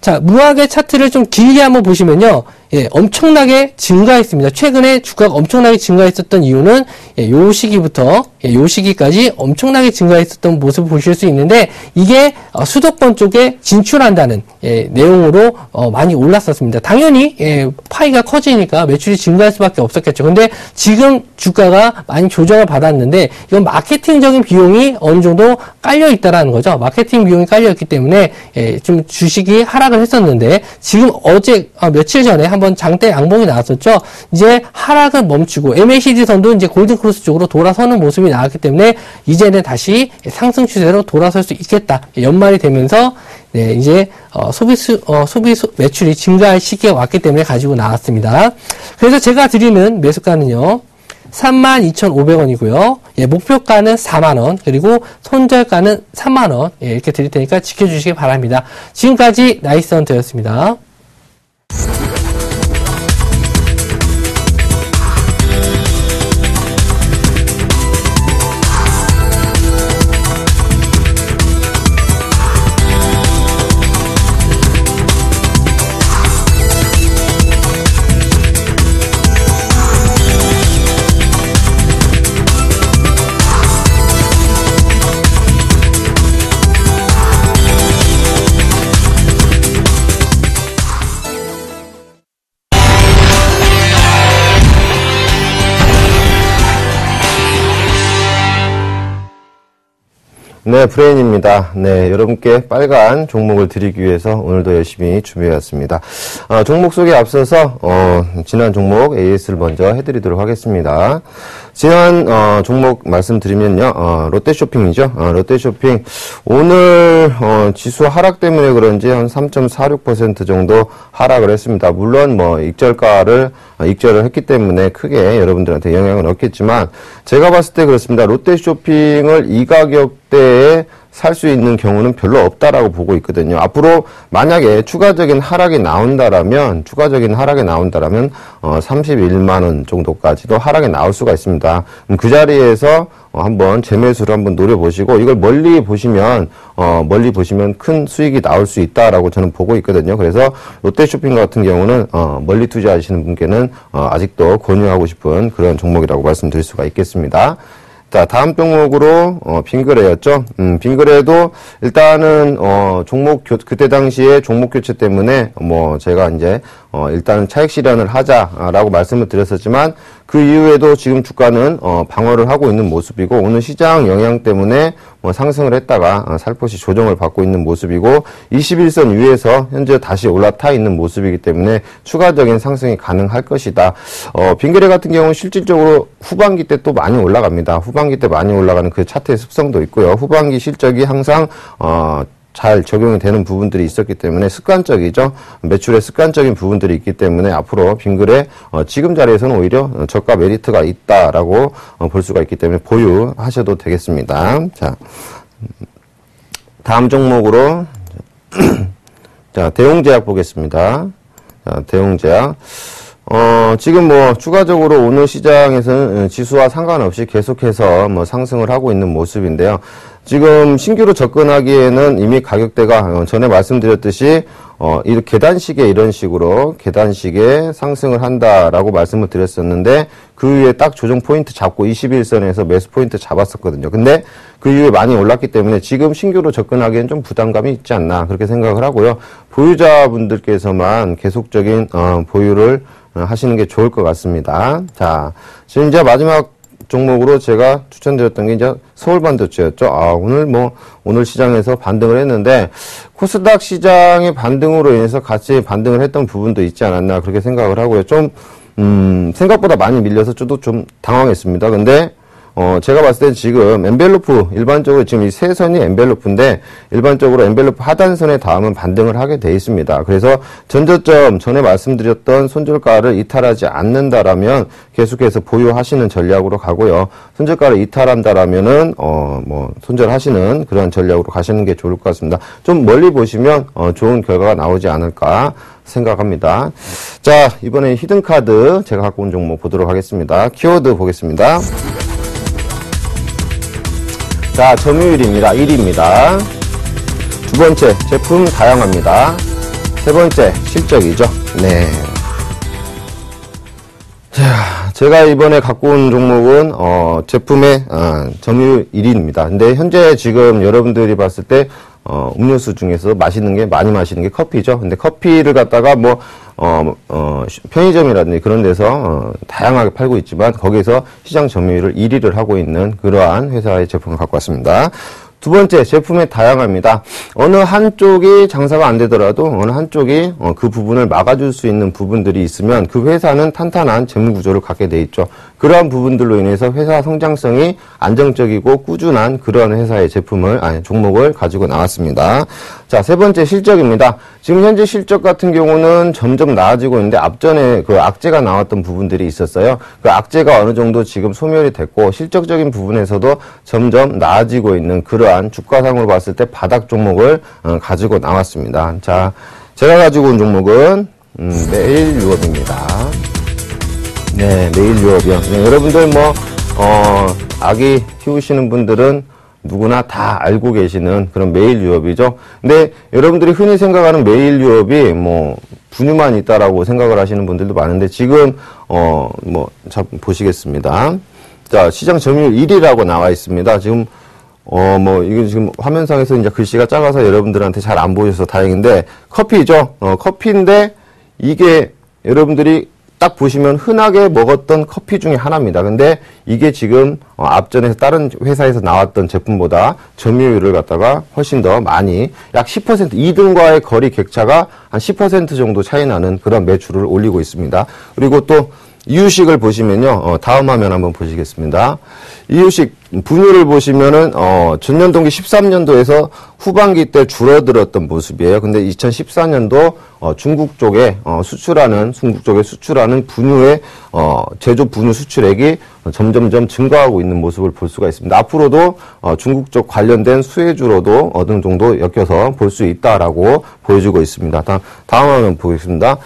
자, 무학의 차트를 좀 길게 한번 보시면요. 엄청나게 증가했습니다. 최근에 주가가 엄청나게 증가했었던 이유는 요 시기부터 요 시기까지 엄청나게 증가했었던 모습을 보실 수 있는데 이게 수도권 쪽에 진출한다는 내용으로 많이 올랐었습니다. 당연히 파이가 커지니까 매출이 증가할 수밖에 없었겠죠. 근데 지금 주가가 많이 조정을 받았는데 이건 마케팅적인 비용이 어느 정도 깔려 있다라는 거죠. 마케팅 비용이 깔려 있기 때문에 좀 주식이 하락을 했었는데 지금 며칠 전에 한번 장대 양봉이 나왔었죠. 이제 하락을 멈추고 MACD 선도 이제 골든 크로스 쪽으로 돌아서는 모습이 나왔기 때문에 이제는 다시 상승 추세로 돌아설 수 있겠다. 연말이 되면서 이제 소비 매출이 증가할 시기가 왔기 때문에 가지고 나왔습니다. 그래서 제가 드리는 매수가는요. 32,500원이고요. 목표가는 4만원, 그리고 손절가는 3만원, 이렇게 드릴 테니까 지켜주시기 바랍니다. 지금까지 나이스헌터였습니다. 네, 브레인입니다. 네, 여러분께 빨간 종목을 드리기 위해서 오늘도 열심히 준비해왔습니다. 종목 소개에 앞서서 지난 종목 AS를 먼저 해드리도록 하겠습니다. 지난 종목 말씀드리면요, 롯데쇼핑이죠. 롯데쇼핑 오늘 지수 하락 때문에 그런지 한 3.46% 정도 하락을 했습니다. 물론 뭐 익절을 했기 때문에 크게 여러분들한테 영향은 없겠지만 제가 봤을 때 그렇습니다. 롯데쇼핑을 이 가격대에 살 수 있는 경우는 별로 없다라고 보고 있거든요. 앞으로 만약에 추가적인 하락이 나온다라면 31만 원 정도까지도 하락이 나올 수가 있습니다. 그 자리에서 한번 재매수를 한번 노려보시고 이걸 멀리 보시면 큰 수익이 나올 수 있다라고 저는 보고 있거든요. 그래서 롯데쇼핑 같은 경우는 멀리 투자하시는 분께는 아직도 권유하고 싶은 그런 종목이라고 말씀드릴 수가 있겠습니다. 자, 다음 종목으로, 빙그레였죠. 빙그레도 일단은, 그때 당시에 종목 교체 때문에, 제가 이제, 일단은 차익 실현을 하자라고 말씀을 드렸었지만, 그 이후에도 지금 주가는, 방어를 하고 있는 모습이고, 오늘 시장 영향 때문에 상승을 했다가 살포시 조정을 받고 있는 모습이고, 21선 위에서 현재 다시 올라타 있는 모습이기 때문에 추가적인 상승이 가능할 것이다. 빙그레 같은 경우는 실질적으로 후반기 때 또 많이 올라갑니다. 후반기 때 많이 올라가는 그 차트의 습성도 있고요. 후반기 실적이 항상, 잘 적용이 되는 부분들이 있었기 때문에 습관적이죠. 매출의 습관적인 부분들이 있기 때문에 앞으로 빙그레 지금 자리에서는 오히려 저가 메리트가 있다라고 볼 수가 있기 때문에 보유하셔도 되겠습니다. 자, 다음 종목으로 자, 대웅제약 보겠습니다. 자, 대웅제약. 지금 추가적으로 오늘 시장에서는 지수와 상관없이 계속해서 상승을 하고 있는 모습인데요. 지금 신규로 접근하기에는 이미 가격대가 전에 말씀드렸듯이 이 계단식에 이런 식으로 계단식에 상승을 한다라고 말씀을 드렸었는데 그 이후에 딱 조정 포인트 잡고 21선에서 매수 포인트 잡았었거든요. 근데 그 이후에 많이 올랐기 때문에 지금 신규로 접근하기엔 좀 부담감이 있지 않나 그렇게 생각을 하고요. 보유자분들께서만 계속적인 보유를 하시는 게 좋을 것 같습니다. 자, 지금 이제 마지막 종목으로 제가 추천드렸던 게 이제 서울반도체였죠. 오늘 시장에서 반등을 했는데, 코스닥 시장의 반등으로 인해서 같이 반등을 했던 부분도 있지 않았나, 그렇게 생각을 하고요. 생각보다 많이 밀려서 저도 좀 당황했습니다. 근데, 제가 봤을 때 지금 엔벨로프, 일반적으로 지금 이 세 선이 엔벨로프인데, 일반적으로 엔벨로프 하단선에 닿으면 반등을 하게 돼 있습니다. 그래서 전저점, 전에 말씀드렸던 손절가를 이탈하지 않는다라면 계속해서 보유하시는 전략으로 가고요. 손절가를 이탈한다라면은, 손절하시는 그런 전략으로 가시는 게 좋을 것 같습니다. 좀 멀리 보시면, 좋은 결과가 나오지 않을까 생각합니다. 자, 이번에 히든카드 제가 갖고 온 종목 보도록 하겠습니다. 키워드 보겠습니다. 자, 점유율입니다. 1위입니다. 두 번째, 제품 다양합니다. 세 번째, 실적이죠. 네. 자, 제가 이번에 갖고 온 종목은, 제품의, 점유율 1위입니다. 근데 현재 지금 여러분들이 봤을 때, 음료수 중에서 많이 마시는 게 커피죠. 근데 커피를 갖다가 편의점이라든지 그런 데서, 다양하게 팔고 있지만, 거기에서 시장 점유율을 1위를 하고 있는 그러한 회사의 제품을 갖고 왔습니다. 두 번째, 제품의 다양합니다. 어느 한쪽이 장사가 안 되더라도 어느 한쪽이 그 부분을 막아줄 수 있는 부분들이 있으면 그 회사는 탄탄한 재무 구조를 갖게 돼 있죠. 그러한 부분들로 인해서 회사 성장성이 안정적이고 꾸준한 그러한 회사의 종목을 가지고 나왔습니다. 자, 세 번째 실적입니다. 지금 현재 실적 같은 경우는 점점 나아지고 있는데 앞전에 그 악재가 나왔던 부분들이 있었어요. 그 악재가 어느 정도 지금 소멸이 됐고 실적적인 부분에서도 점점 나아지고 있는 그러한 주가상으로 봤을 때 바닥 종목을 가지고 나왔습니다. 자, 제가 가지고 온 종목은 매일 유업입니다. 네, 매일 유업이요. 네, 여러분들 아기 키우시는 분들은 누구나 다 알고 계시는 그런 매일 유업이죠. 근데 여러분들이 흔히 생각하는 매일 유업이 분유만 있다라고 생각을 하시는 분들도 많은데 지금 보시겠습니다. 자, 시장 점유율 1위라고 나와 있습니다. 지금 이게 지금 화면상에서 이제 글씨가 작아서 여러분들한테 잘 안 보여서 다행인데 커피죠. 커피인데 이게 여러분들이 딱 보시면 흔하게 먹었던 커피 중에 하나입니다. 근데 이게 지금 앞전에서 다른 회사에서 나왔던 제품보다 점유율을 갖다가 훨씬 더 많이 약 10% 2등과의 거리 격차가 한 10% 정도 차이 나는 그런 매출을 올리고 있습니다. 그리고 또 이유식을 보시면요, 다음 화면 한번 보시겠습니다. 이유식 분유를 보시면은 전년 동기 13년도에서 후반기 때 줄어들었던 모습이에요. 근데 2014년도 중국 쪽에 수출하는 분유의 제조 분유 수출액이 점점점 증가하고 있는 모습을 볼 수가 있습니다. 앞으로도 중국 쪽 관련된 수혜주로도 어느 정도 엮여서 볼 수 있다라고 보여주고 있습니다. 다음 화면 보겠습니다.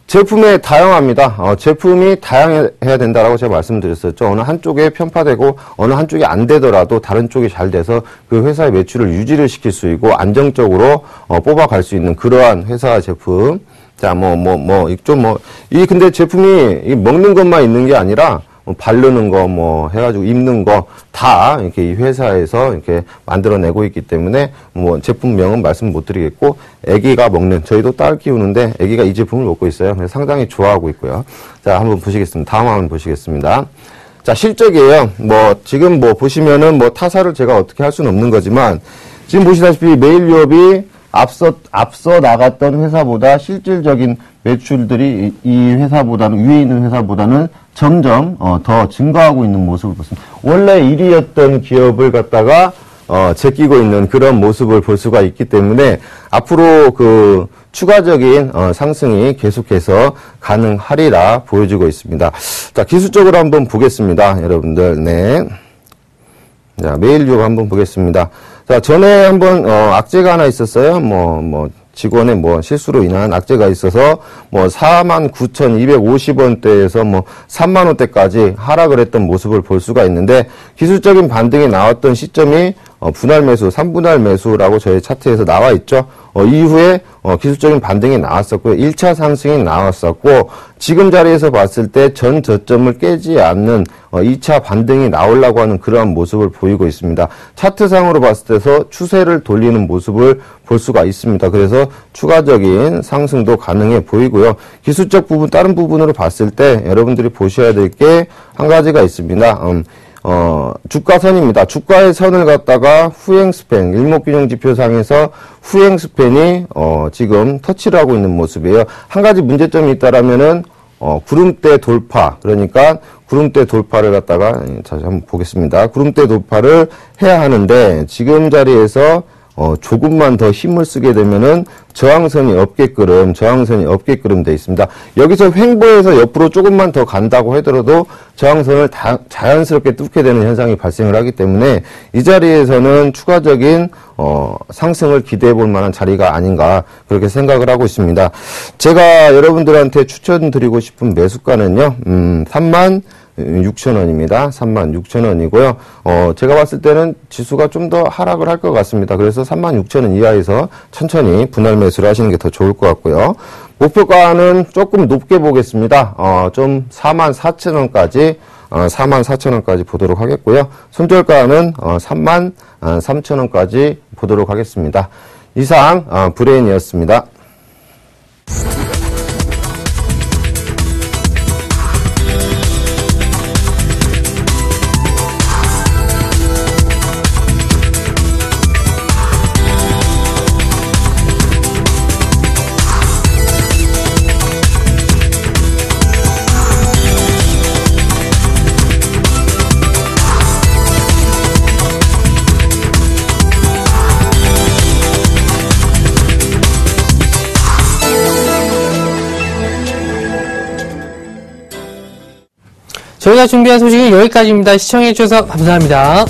제품이 다양합니다. 제품이 다양해야 된다라고 제가 말씀드렸었죠. 어느 한쪽에 편파되고 어느 한쪽이 안 되더라도 다른 쪽이 잘 돼서 그 회사의 매출을 유지를 시킬 수 있고 안정적으로 뽑아갈 수 있는 그러한 회사 제품. 자, 근데 제품이 먹는 것만 있는 게 아니라 바르는 거, 해가지고 입는 거, 다, 이렇게 이 회사에서 이렇게 만들어내고 있기 때문에, 제품명은 말씀 못 드리겠고, 애기가 먹는, 저희도 딸 키우는데, 애기가 이 제품을 먹고 있어요. 그래서 상당히 좋아하고 있고요. 자, 한번 보시겠습니다. 다음 한번 보시겠습니다. 자, 실적이에요. 지금 보시면은, 타사를 제가 어떻게 할 수는 없는 거지만, 지금 보시다시피 메일 유업이 앞서 나갔던 회사보다 실질적인 매출들이 이 회사보다는, 위에 있는 회사보다는 점점 더 증가하고 있는 모습을 보습니다. 원래 1위였던 기업을 갖다가 제끼고 있는 그런 모습을 볼 수가 있기 때문에 앞으로 그 추가적인 상승이 계속해서 가능하리라 보여주고 있습니다. 자, 기술적으로 한번 보겠습니다. 여러분들. 네. 자, 메일 유업 한번 보겠습니다. 자, 전에 한번 악재가 하나 있었어요. 직원의 실수로 인한 악재가 있어서 49,250원대에서 3만원대까지 하락을 했던 모습을 볼 수가 있는데, 기술적인 반등이 나왔던 시점이 분할 매수, 3분할 매수라고 저희 차트에서 나와 있죠. 이후에 기술적인 반등이 나왔었고요. 1차 상승이 나왔었고, 지금 자리에서 봤을 때 전 저점을 깨지 않는 2차 반등이 나오려고 하는 그러한 모습을 보이고 있습니다. 차트상으로 봤을 때서 추세를 돌리는 모습을 볼 수가 있습니다. 그래서 추가적인 상승도 가능해 보이고요. 기술적 부분, 다른 부분으로 봤을 때 여러분들이 보셔야 될 게 한 가지가 있습니다. 주가선입니다. 주가의 선을 갖다가 후행 스팬, 일목균형 지표상에서 후행 스팬이 지금 터치를 하고 있는 모습이에요. 한 가지 문제점이 있다라면은 구름대 돌파, 그러니까 구름대 돌파를 갖다가 다시 한번 보겠습니다. 구름대 돌파를 해야 하는데, 지금 자리에서 조금만 더 힘을 쓰게 되면은 저항선이 없게끔 돼 있습니다. 여기서 횡보해서 옆으로 조금만 더 간다고 하더라도 저항선을 자연스럽게 뚫게 되는 현상이 발생을 하기 때문에 이 자리에서는 추가적인 상승을 기대해 볼 만한 자리가 아닌가, 그렇게 생각을 하고 있습니다. 제가 여러분들한테 추천드리고 싶은 매수가는요, 36,000원입니다. 36,000원이고요. 제가 봤을 때는 지수가 좀 더 하락을 할 것 같습니다. 그래서 36,000원 이하에서 천천히 분할 매수를 하시는 게 더 좋을 것 같고요. 목표가는 조금 높게 보겠습니다. 좀 44,000원까지 보도록 하겠고요. 손절가는 33,000원까지 보도록 하겠습니다. 이상 브레인이었습니다. 저희가 준비한 소식은 여기까지입니다. 시청해주셔서 감사합니다.